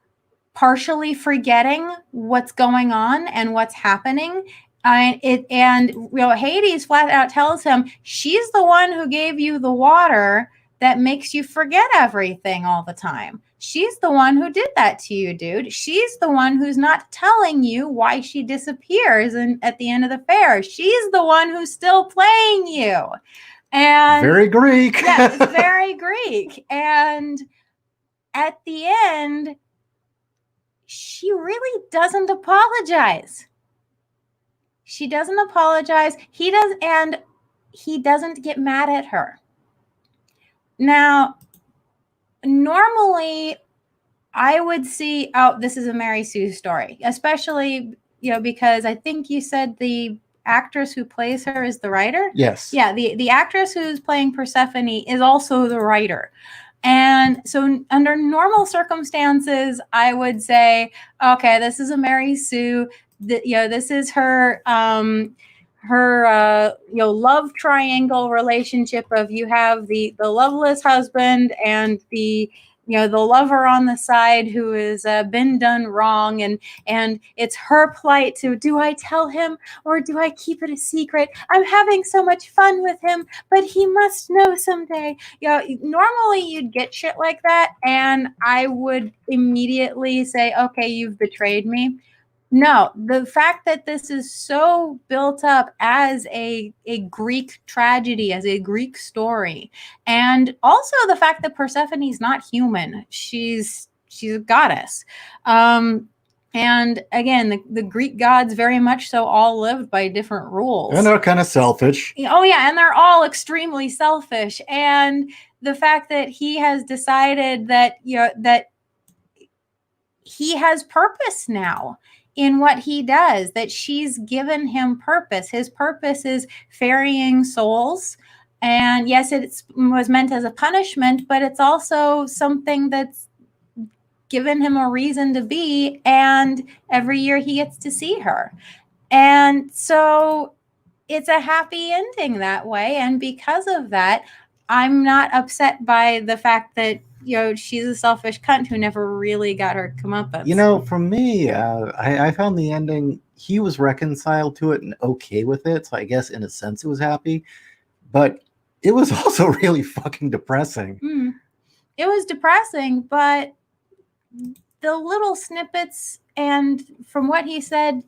Speaker 1: partially forgetting what's going on and what's happening. Hades flat out tells him, she's the one who gave you the water that makes you forget everything all the time. She's the one who did that to you, dude. She's the one who's not telling you why she disappears at the end of the fair. She's the one who's still playing you. And
Speaker 2: very Greek.
Speaker 1: Yeah, it's very Greek. And at the end, she really doesn't apologize. She doesn't apologize. He doesn't get mad at her. Now, normally I would see, this is a Mary Sue story, especially, because I think you said the actress who plays her is the writer.
Speaker 2: Yes.
Speaker 1: Yeah, the actress who's playing Persephone is also the writer. And so under normal circumstances, I would say, okay, this is a Mary Sue. This is her love triangle relationship of, you have the loveless husband and the lover on the side who has been done wrong, and it's her plight to, do I tell him or do I keep it a secret? I'm having so much fun with him, but he must know someday. Normally you'd get shit like that, and I would immediately say, okay, you've betrayed me. No, the fact that this is so built up as a Greek tragedy, as a Greek story, and also the fact that Persephone's not human. She's a goddess. And again, the Greek gods very much so all lived by different rules.
Speaker 2: And they're kind of selfish.
Speaker 1: Oh, yeah, and they're all extremely selfish. And the fact that he has decided that, that he has purpose now in what he does, that she's given him purpose. His purpose is ferrying souls. And yes, it was meant as a punishment, but it's also something that's given him a reason to be. And every year he gets to see her. And so it's a happy ending that way. And because of that, I'm not upset by the fact that, she's a selfish cunt who never really got her comeuppance.
Speaker 2: For me, I found the ending, he was reconciled to it and okay with it. So I guess in a sense it was happy, but it was also really fucking depressing.
Speaker 1: It was depressing, but the little snippets and from what he said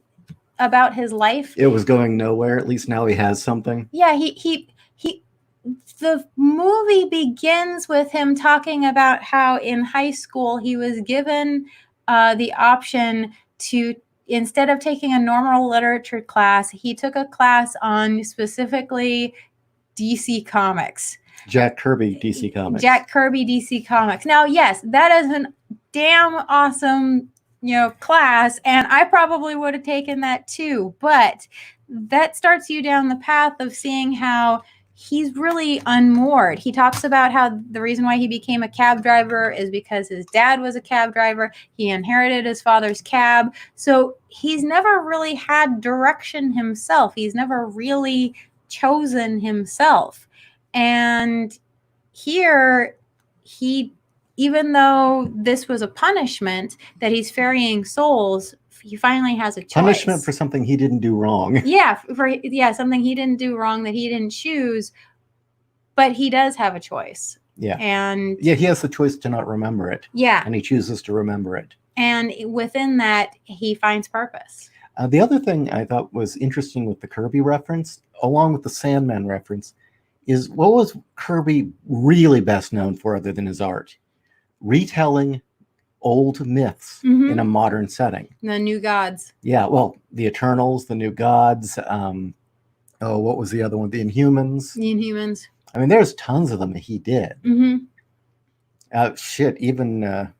Speaker 1: about his life,
Speaker 2: it was going nowhere. At least now he has something.
Speaker 1: Yeah, the movie begins with him talking about how in high school he was given the option to, instead of taking a normal literature class, he took a class on specifically DC Comics.
Speaker 2: Jack Kirby DC Comics.
Speaker 1: Jack Kirby DC Comics. Now, yes, that is an damn awesome, class, and I probably would have taken that too, but that starts you down the path of seeing how he's really unmoored. He talks about how the reason why he became a cab driver is because his dad was a cab driver. He inherited his father's cab. So he's never really had direction himself. He's never really chosen himself. And here, even though this was a punishment that he's ferrying souls, he finally has a choice.
Speaker 2: Punishment for something he didn't do wrong.
Speaker 1: Yeah, something he didn't do wrong that he didn't choose, but he does have a choice.
Speaker 2: Yeah.
Speaker 1: And
Speaker 2: yeah, he has the choice to not remember it.
Speaker 1: Yeah.
Speaker 2: And he chooses to remember it.
Speaker 1: And within that, he finds purpose.
Speaker 2: The other thing I thought was interesting with the Kirby reference, along with the Sandman reference, is what was Kirby really best known for other than his art? Retelling old myths in a modern setting.
Speaker 1: The new gods.
Speaker 2: Yeah, well, the Eternals, the new gods. What was the other one? The Inhumans.
Speaker 1: The Inhumans.
Speaker 2: I mean, there's tons of them that he did. Shit, even never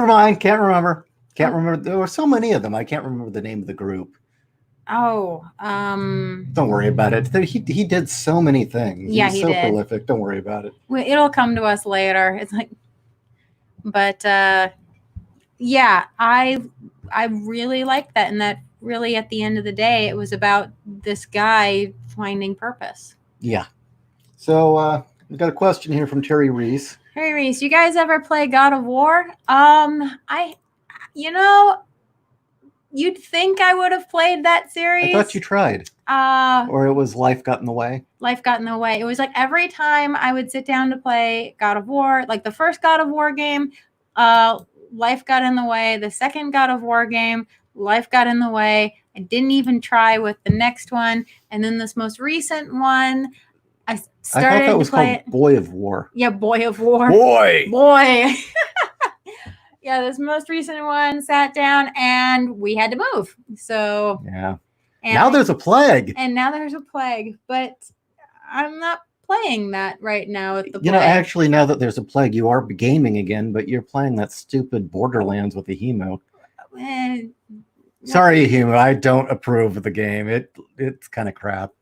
Speaker 2: mind. Can't remember. Can't remember. There were so many of them. I can't remember the name of the group.
Speaker 1: Oh,
Speaker 2: Don't worry about it. He did so many things.
Speaker 1: Yeah,
Speaker 2: He's
Speaker 1: he
Speaker 2: so
Speaker 1: did.
Speaker 2: prolific. Don't worry about it.
Speaker 1: It'll come to us later. It's like, but yeah, I really liked that, and that really at the end of the day, it was about this guy finding purpose.
Speaker 2: Yeah. So we've got a question here from Terry Reese.
Speaker 1: Hey Reese, you guys ever play God of War? You'd think I would have played that series.
Speaker 2: I thought you tried. Or it was life got in the way.
Speaker 1: Life got in the way. It was like every time I would sit down to play God of War, like the first God of War game, life got in the way. The second God of War game, life got in the way. I didn't even try with the next one. And then this most recent one, I started
Speaker 2: thought that was
Speaker 1: to play
Speaker 2: called Boy of War.
Speaker 1: Yeah, Boy of War.
Speaker 2: Boy.
Speaker 1: Yeah, this most recent one sat down and we had to move. So
Speaker 2: yeah. Now there's a plague.
Speaker 1: And now there's a plague, but I'm not playing that right now with the plague.
Speaker 2: You know, actually, now that there's a plague, you are gaming again, but you're playing that stupid Borderlands with the Hemo. Sorry, Hemo, I don't approve of the game. It's kind of crap.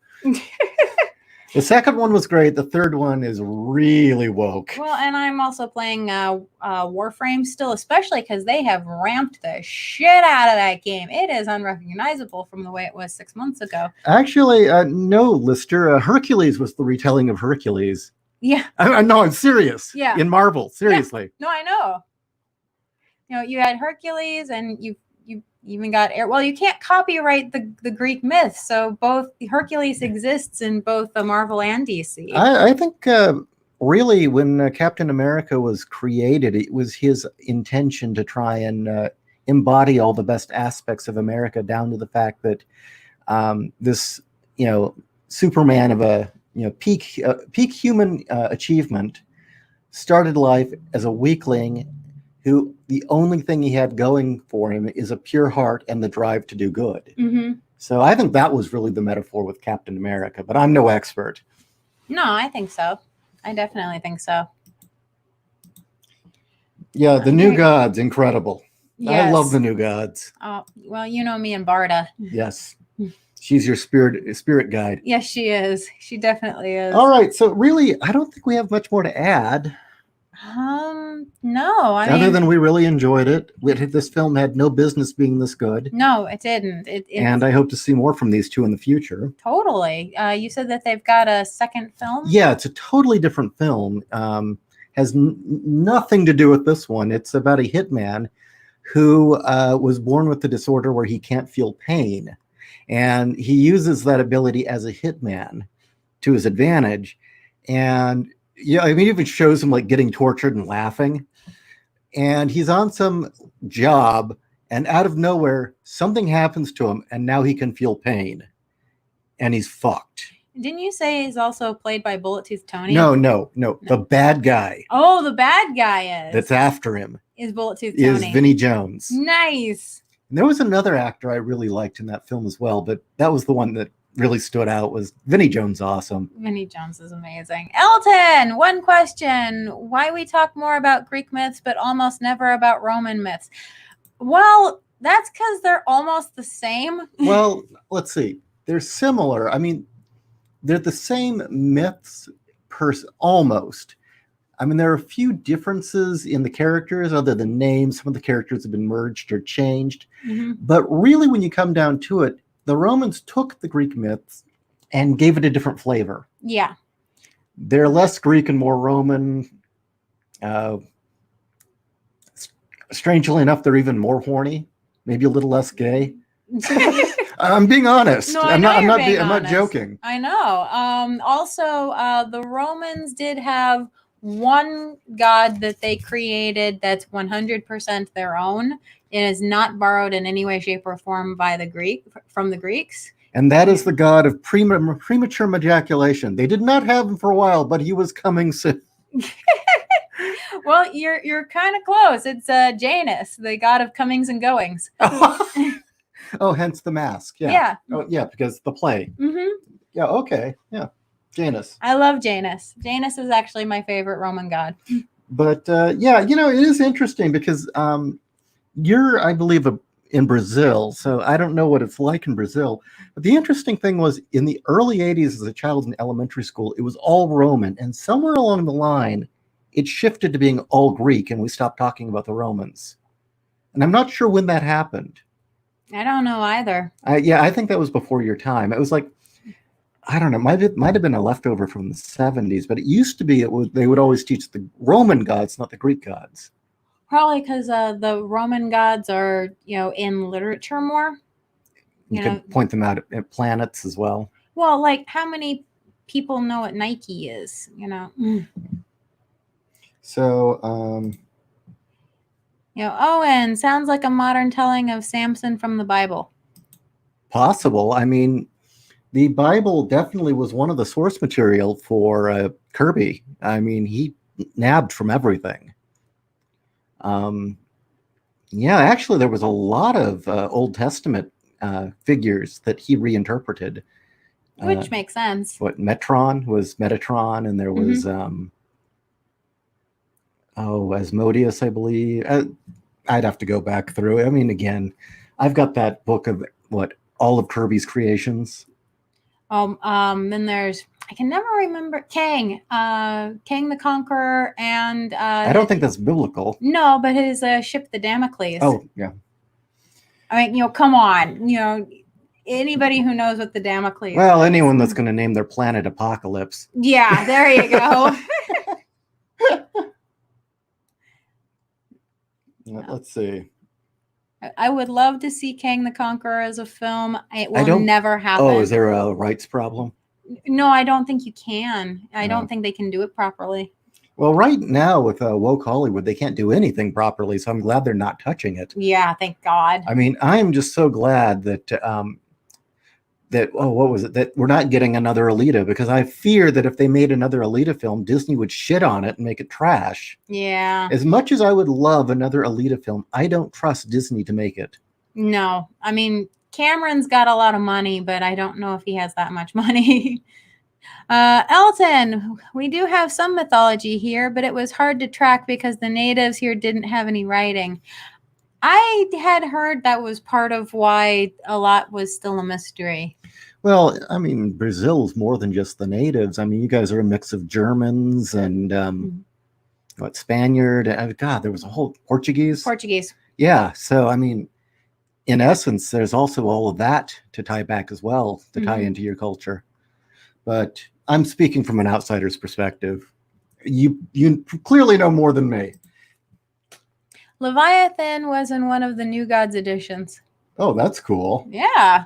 Speaker 2: The second one was great. The third one is really woke.
Speaker 1: Well, and I'm also playing Warframe still, especially because they have ramped the shit out of that game. It is unrecognizable from the way it was 6 months ago.
Speaker 2: Actually, no, Lister. Hercules was the retelling of Hercules.
Speaker 1: Yeah.
Speaker 2: No, I'm serious.
Speaker 1: Yeah.
Speaker 2: In Marvel, seriously.
Speaker 1: Yeah. No, I know. You know, you had Hercules, and you even got well, you can't copyright the Greek myth, so both Hercules exists in both the Marvel and DC.
Speaker 2: I think really when Captain America was created, it was his intention to try and embody all the best aspects of America, down to the fact that this, Superman of a peak human achievement started life as a weakling who the only thing he had going for him is a pure heart and the drive to do good.
Speaker 1: Mm-hmm.
Speaker 2: So I think that was really the metaphor with Captain America, but I'm no expert.
Speaker 1: No, I think so. I definitely think so.
Speaker 2: Yeah, the New Gods, incredible.
Speaker 1: Yes.
Speaker 2: I love the New Gods.
Speaker 1: Oh, well, you know me and Barda.
Speaker 2: Yes. She's your spirit guide.
Speaker 1: Yes, she is. She definitely is.
Speaker 2: All right. So really, I don't think we have much more to add.
Speaker 1: No.
Speaker 2: Other than we really enjoyed it. This film had no business being this good.
Speaker 1: No, it didn't.
Speaker 2: And I hope to see more from these two in the future.
Speaker 1: Totally. You said that they've got a second film?
Speaker 2: Yeah, it's a totally different film. Has nothing to do with this one. It's about a hitman who was born with the disorder where he can't feel pain. And he uses that ability as a hitman to his advantage. And yeah, I mean, it even shows him like getting tortured and laughing. And he's on some job, and out of nowhere, something happens to him, and now he can feel pain. And he's fucked.
Speaker 1: Didn't you say he's also played by Bullet Tooth Tony?
Speaker 2: No. The bad guy.
Speaker 1: Oh, the bad guy is.
Speaker 2: That's after him.
Speaker 1: Is Bullet Tooth Tony.
Speaker 2: Is Vinnie Jones.
Speaker 1: Nice.
Speaker 2: And there was another actor I really liked in that film as well, but that was the one that really stood out. Was Vinnie Jones awesome.
Speaker 1: Vinnie Jones is amazing. Elton, one question. Why we talk more about Greek myths but almost never about Roman myths? Well, that's because they're almost the same.
Speaker 2: Well, let's see. They're similar. I mean, they're the same myths, almost. I mean, there are a few differences in the characters other than names. Some of the characters have been merged or changed.
Speaker 1: Mm-hmm.
Speaker 2: But really, when you come down to it, the Romans took the Greek myths and gave it a different flavor.
Speaker 1: Yeah.
Speaker 2: They're less Greek and more Roman. Strangely enough, they're even more horny, maybe a little less gay. I'm being honest.
Speaker 1: No,
Speaker 2: I'm
Speaker 1: I'm
Speaker 2: not joking.
Speaker 1: I know. Also, the Romans did have one god that they created that's 100% their own. It is not borrowed in any way, shape, or form from the Greeks.
Speaker 2: And that is the god of premature ejaculation. They did not have him for a while, but he was coming soon.
Speaker 1: Well, you're kind of close. It's Janus, the god of comings and goings.
Speaker 2: Oh, hence the mask. Yeah.
Speaker 1: Yeah.
Speaker 2: Oh, yeah, because the play.
Speaker 1: Mm-hmm.
Speaker 2: Yeah. Okay. Yeah. Janus.
Speaker 1: I love Janus. Janus is actually my favorite Roman god.
Speaker 2: But yeah, you know, it is interesting because you're, I believe, in Brazil, so I don't know what it's like in Brazil. But the interesting thing was, in the early 80s, as a child in elementary school, it was all Roman. And somewhere along the line, it shifted to being all Greek, and we stopped talking about the Romans. And I'm not sure when that happened.
Speaker 1: I don't know either.
Speaker 2: Yeah, I think that was before your time. It was like, I don't know, might have been a leftover from the 70s, but it used to be they would always teach the Roman gods, not the Greek gods.
Speaker 1: Probably because the Roman gods are, in literature more.
Speaker 2: You could point them out at planets as well.
Speaker 1: Well, like how many people know what Nike is,
Speaker 2: So,
Speaker 1: Owen sounds like a modern telling of Samson from the Bible.
Speaker 2: Possible. I mean, the Bible definitely was one of the source material for Kirby. I mean, he nabbed from everything. Yeah, actually, there was a lot of Old Testament figures that he reinterpreted.
Speaker 1: Which makes sense.
Speaker 2: What Metron was Metatron, and there was Asmodeus, I believe. I'd have to go back through. I mean, again, I've got that book of all of Kirby's creations.
Speaker 1: Then there's, I can never remember, Kang the Conqueror, and
Speaker 2: I don't think that's biblical.
Speaker 1: No, but his ship, the Damocles.
Speaker 2: Oh, yeah.
Speaker 1: I mean, come on, anybody who knows what the Damocles.
Speaker 2: Well, anyone that's going to name their planet Apocalypse.
Speaker 1: Yeah, there you go.
Speaker 2: Let's see.
Speaker 1: I would love to see Kang the Conqueror as a film. It will never happen.
Speaker 2: Oh, is there a rights problem?
Speaker 1: No, I don't think you can. I don't think they can do it properly.
Speaker 2: Well, right now with woke Hollywood, they can't do anything properly, so I'm glad they're not touching it.
Speaker 1: Yeah, thank God.
Speaker 2: I mean, I'm just so glad that what was it? That we're not getting another Alita, because I fear that if they made another Alita film, Disney would shit on it and make it trash.
Speaker 1: Yeah.
Speaker 2: As much as I would love another Alita film, I don't trust Disney to make it.
Speaker 1: No. I mean, Cameron's got a lot of money, but I don't know if he has that much money. Elton, we do have some mythology here, but it was hard to track because the natives here didn't have any writing. I had heard that was part of why a lot was still a mystery.
Speaker 2: Well, I mean, Brazil's more than just the natives. I mean, you guys are a mix of Germans and Spaniard. God, there was a whole Portuguese. Yeah. So, I mean, in essence, there's also all of that to tie back as well, to tie into your culture. But I'm speaking from an outsider's perspective. You clearly know more than me.
Speaker 1: Leviathan was in one of the New Gods editions.
Speaker 2: Oh, that's cool.
Speaker 1: Yeah.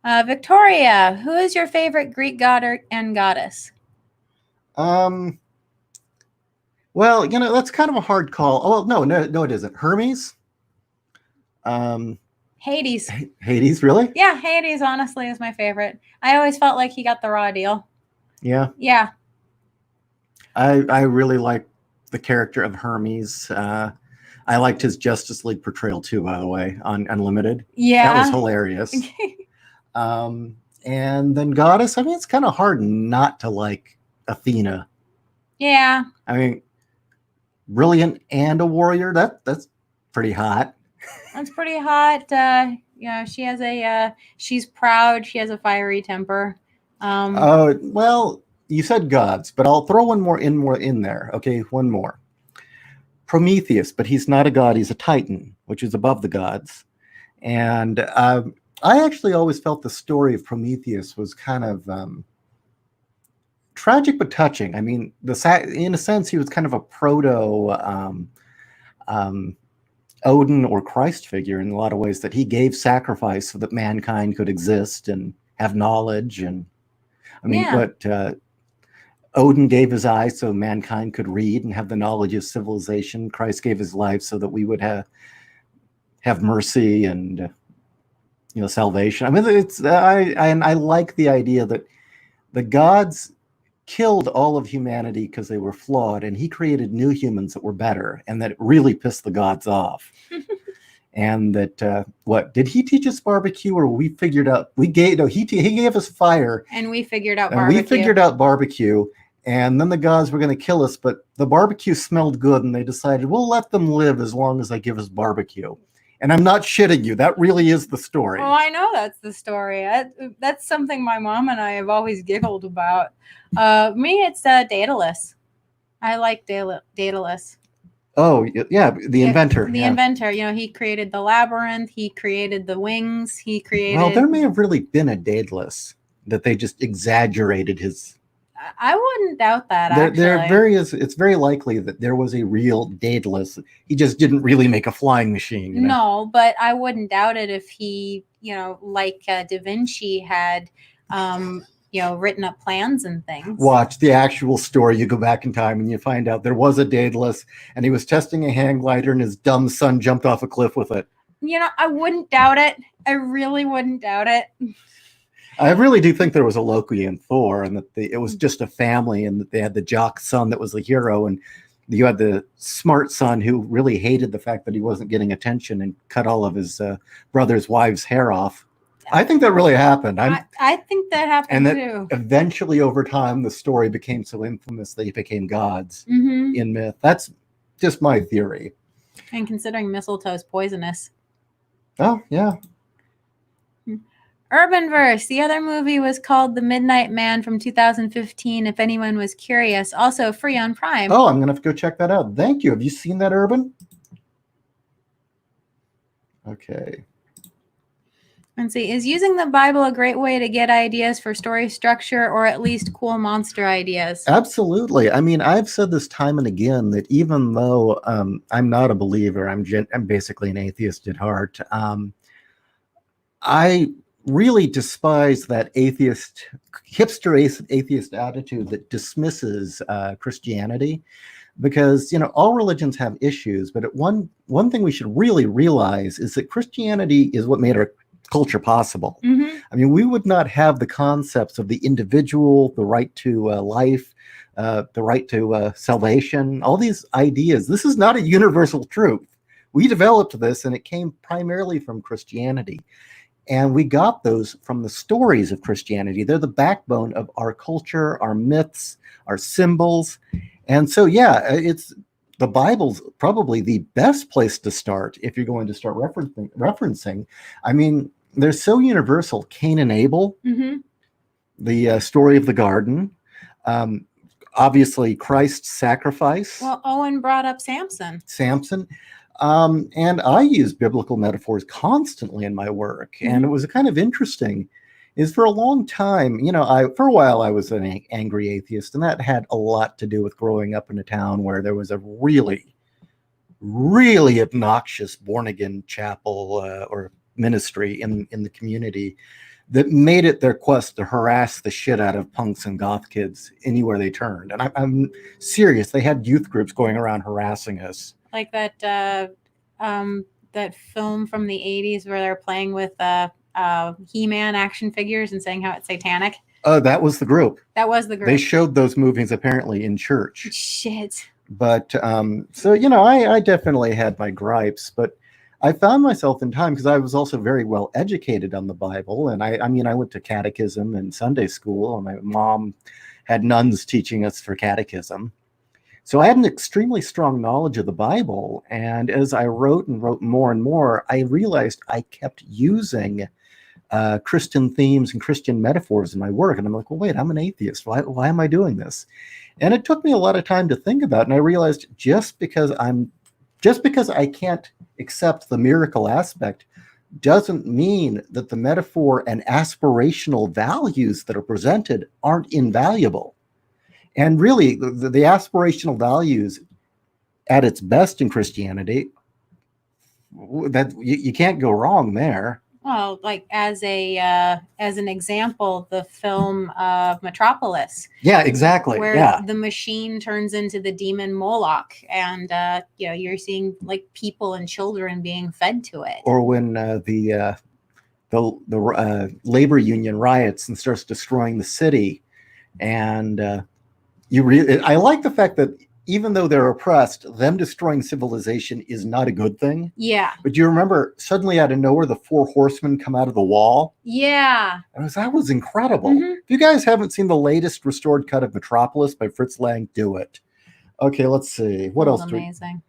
Speaker 1: Victoria, who is your favorite Greek god and goddess?
Speaker 2: Well, that's kind of a hard call. Oh, no, it isn't. Hermes.
Speaker 1: Hades.
Speaker 2: Hades, really?
Speaker 1: Yeah, Hades honestly is my favorite. I always felt like he got the raw deal.
Speaker 2: Yeah.
Speaker 1: Yeah.
Speaker 2: I really like the character of Hermes. I liked his Justice League portrayal too, by the way, on Unlimited.
Speaker 1: Yeah.
Speaker 2: That was hilarious. And then goddess, I mean, it's kind of hard not to like Athena.
Speaker 1: Yeah.
Speaker 2: I mean, brilliant and a warrior, that's pretty hot.
Speaker 1: That's pretty hot. She has she's proud. She has a fiery temper.
Speaker 2: Well, you said gods, but I'll throw one more in there. Okay, one more. Prometheus, but he's not a god. He's a titan, which is above the gods. And I actually always felt the story of Prometheus was kind of tragic but touching. I mean, in a sense, he was kind of a proto Odin or Christ figure in a lot of ways, that he gave sacrifice so that mankind could exist and have knowledge. And I mean, but Odin gave his eyes so mankind could read and have the knowledge of civilization. Christ gave his life so that we would have mercy and salvation. I mean, I like the idea that the gods killed all of humanity because they were flawed, and he created new humans that were better, and that it really pissed the gods off. and that what did he teach us barbecue, or we figured out he gave us fire,
Speaker 1: and we figured out
Speaker 2: and
Speaker 1: barbecue.
Speaker 2: we figured out barbecue, and then the gods were going to kill us, but the barbecue smelled good, and they decided we'll let them live as long as they give us barbecue. And I'm not shitting you. That really is the story.
Speaker 1: Oh, I know that's the story. That's something my mom and I have always giggled about. Me, it's Daedalus. I like Daedalus.
Speaker 2: Oh, yeah, the inventor.
Speaker 1: The inventor. You know, he created the labyrinth. He created the wings. He created...
Speaker 2: Well, there may have really been a Daedalus, that they just exaggerated his...
Speaker 1: I wouldn't doubt that, actually.
Speaker 2: It's very likely that there was a real Daedalus. He just didn't really make a flying machine. You know?
Speaker 1: No, but I wouldn't doubt it if he, you know, like Da Vinci had, you know, written up plans and things.
Speaker 2: Watch the actual story. You go back in time and you find out there was a Daedalus, and he was testing a hang glider, and his dumb son jumped off a cliff with it.
Speaker 1: You know, I wouldn't doubt it. I really wouldn't doubt it.
Speaker 2: I really do think there was a Loki and Thor, and that it was just a family, and that they had the jock son that was the hero, and you had the smart son who really hated the fact that he wasn't getting attention and cut all of his brother's wife's hair off. I think that really happened.
Speaker 1: I think that happened
Speaker 2: and that
Speaker 1: too.
Speaker 2: Eventually, over time, the story became so infamous they became gods in myth. That's just my theory.
Speaker 1: And considering mistletoe is poisonous.
Speaker 2: Oh, yeah.
Speaker 1: Urban Verse. The other movie was called The Midnight Man from 2015, if anyone was curious. Also free on Prime.
Speaker 2: Oh, I'm going to have to go check that out. Thank you. Have you seen that, Urban? Okay.
Speaker 1: And see, is using the Bible a great way to get ideas for story structure, or at least cool monster ideas?
Speaker 2: Absolutely. I mean, I've said this time and again that even though I'm not a believer, I'm basically an atheist at heart. I really despise that hipster atheist attitude that dismisses Christianity, because, you know, all religions have issues, but one thing we should really realize is that Christianity is what made our culture possible. I mean, we would not have the concepts of the individual, the right to life, the right to salvation, all these ideas. This is not a universal truth. We developed this, and it came primarily from Christianity. And we got those from the stories of Christianity. They're the backbone of our culture, our myths, our symbols. And so, yeah, the Bible's probably the best place to start if you're going to start referencing. I mean, they're so universal. Cain and Abel, the story of the garden, obviously Christ's sacrifice.
Speaker 1: Well, Owen brought up Samson.
Speaker 2: And I use biblical metaphors constantly in my work. And it was kind of interesting is for a long time, you know, for a while I was an angry atheist, and that had a lot to do with growing up in a town where there was a really, really obnoxious born-again chapel or ministry in the community that made it their quest to harass the shit out of punks and goth kids anywhere they turned. And I'm serious. They had youth groups going around harassing us.
Speaker 1: Like that that film from the 80s where they're playing with He-Man action figures and saying how it's satanic.
Speaker 2: Oh, that was the group.
Speaker 1: That was the group.
Speaker 2: They showed those movies apparently in church.
Speaker 1: Shit.
Speaker 2: But so, you know, I definitely had my gripes, but I found myself in time, because I was also very well educated on the Bible. And I mean, I went to catechism and Sunday school, and my mom had nuns teaching us for catechism. So I had an extremely strong knowledge of the Bible. And as I wrote more and more, I realized I kept using Christian themes and Christian metaphors in my work. And I'm like, well, wait, I'm an atheist. Why am I doing this? And it took me a lot of time to think about it. And I realized just because I can't accept the miracle aspect doesn't mean that the metaphor and aspirational values that are presented aren't invaluable. And really, the aspirational values at its best in Christianity, that you can't go wrong there.
Speaker 1: Well, like as an example, the film Metropolis.
Speaker 2: Yeah, exactly.
Speaker 1: Where the machine turns into the demon Moloch, and you know, you're seeing like people and children being fed to it.
Speaker 2: Or when the labor union riots and starts destroying the city, and I like the fact that even though they're oppressed, them destroying civilization is not a good thing.
Speaker 1: Yeah.
Speaker 2: But do you remember suddenly out of nowhere, the 4 horsemen come out of the wall?
Speaker 1: Yeah.
Speaker 2: That was incredible.
Speaker 1: Mhm.
Speaker 2: If you guys haven't seen the latest restored cut of Metropolis by Fritz Lang, do it. Okay, let's see. What else?
Speaker 1: Amazing.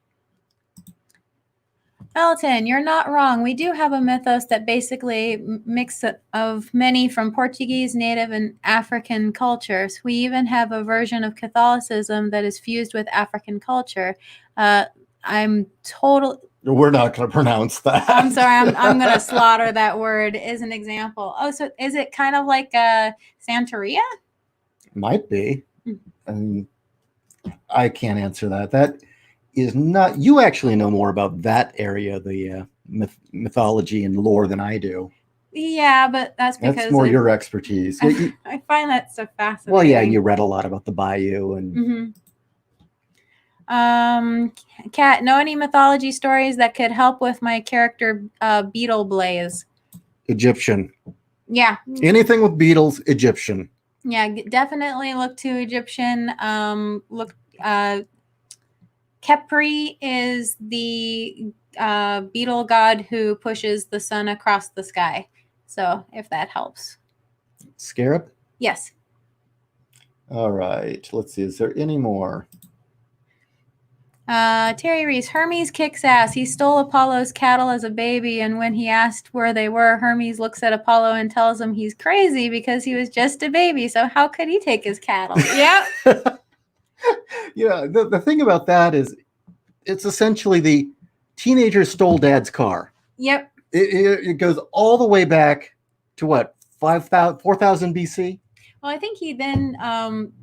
Speaker 1: Elton, you're not wrong. We do have a mythos that basically mix of many from Portuguese, Native, and African cultures. We even have a version of Catholicism that is fused with African culture. I'm total.
Speaker 2: We're not going to pronounce that.
Speaker 1: I'm sorry. I'm going to slaughter that word as an example. Oh, so is it kind of like Santeria?
Speaker 2: Might be. I mean, I can't answer that. That is not. You actually know more about that area, the mythology and lore, than I do.
Speaker 1: Yeah, but that's because
Speaker 2: that's more your expertise.
Speaker 1: I find that so fascinating.
Speaker 2: Well, yeah, you read a lot about the Bayou and.
Speaker 1: Mm-hmm. Kat, know any mythology stories that could help with my character Beetle Blaze?
Speaker 2: Egyptian.
Speaker 1: Yeah.
Speaker 2: Anything with beetles, Egyptian.
Speaker 1: Yeah, definitely look to Egyptian. Khepri is the beetle god who pushes the sun across the sky. So if that helps.
Speaker 2: Scarab?
Speaker 1: Yes.
Speaker 2: All right. Let's see. Is there any more?
Speaker 1: Terry Reese, Hermes kicks ass. He stole Apollo's cattle as a baby, and when he asked where they were, Hermes looks at Apollo and tells him he's crazy because he was just a baby, so how could he take his cattle? Yeah.
Speaker 2: Yeah, the thing about that is it's essentially the teenager stole dad's car.
Speaker 1: Yep.
Speaker 2: It goes all the way back to what, 4,000 BC?
Speaker 1: Well, I think he then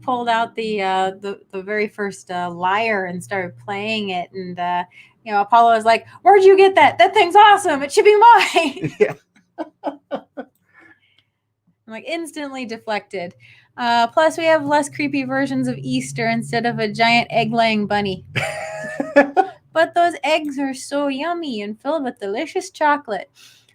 Speaker 1: pulled out the very first lyre and started playing it, and Apollo was like, "Where'd you get that? That thing's awesome! It should be mine."
Speaker 2: Yeah.
Speaker 1: I'm like instantly deflected. Plus, we have less creepy versions of Easter instead of a giant egg-laying bunny. But those eggs are so yummy and filled with delicious chocolate.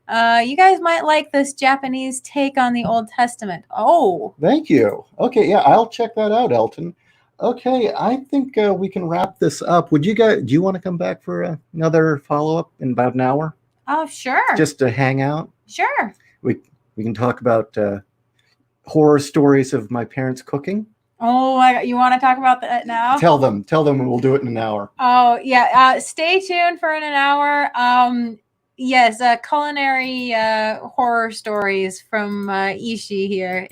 Speaker 1: You guys might like this Japanese take on the Old Testament. Oh.
Speaker 2: Thank you. Okay, yeah, I'll check that out, Elton. Okay, I think we can wrap this up. Do you want to come back for another follow-up in about an hour?
Speaker 1: Oh, sure.
Speaker 2: Just to hang out?
Speaker 1: Sure.
Speaker 2: We can talk about horror stories of my parents cooking.
Speaker 1: Oh, you want to talk about that now?
Speaker 2: Tell them, and we'll do it in an hour.
Speaker 1: Oh, yeah. Stay tuned for in an hour. Yes, culinary horror stories from Ishii here.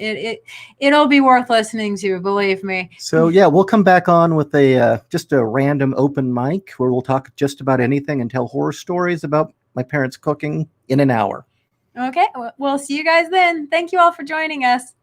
Speaker 1: It'll be worth listening to, believe me.
Speaker 2: So yeah, we'll come back on with just a random open mic where we'll talk just about anything and tell horror stories about my parents cooking in an hour.
Speaker 1: Okay, we'll see you guys then. Thank you all for joining us.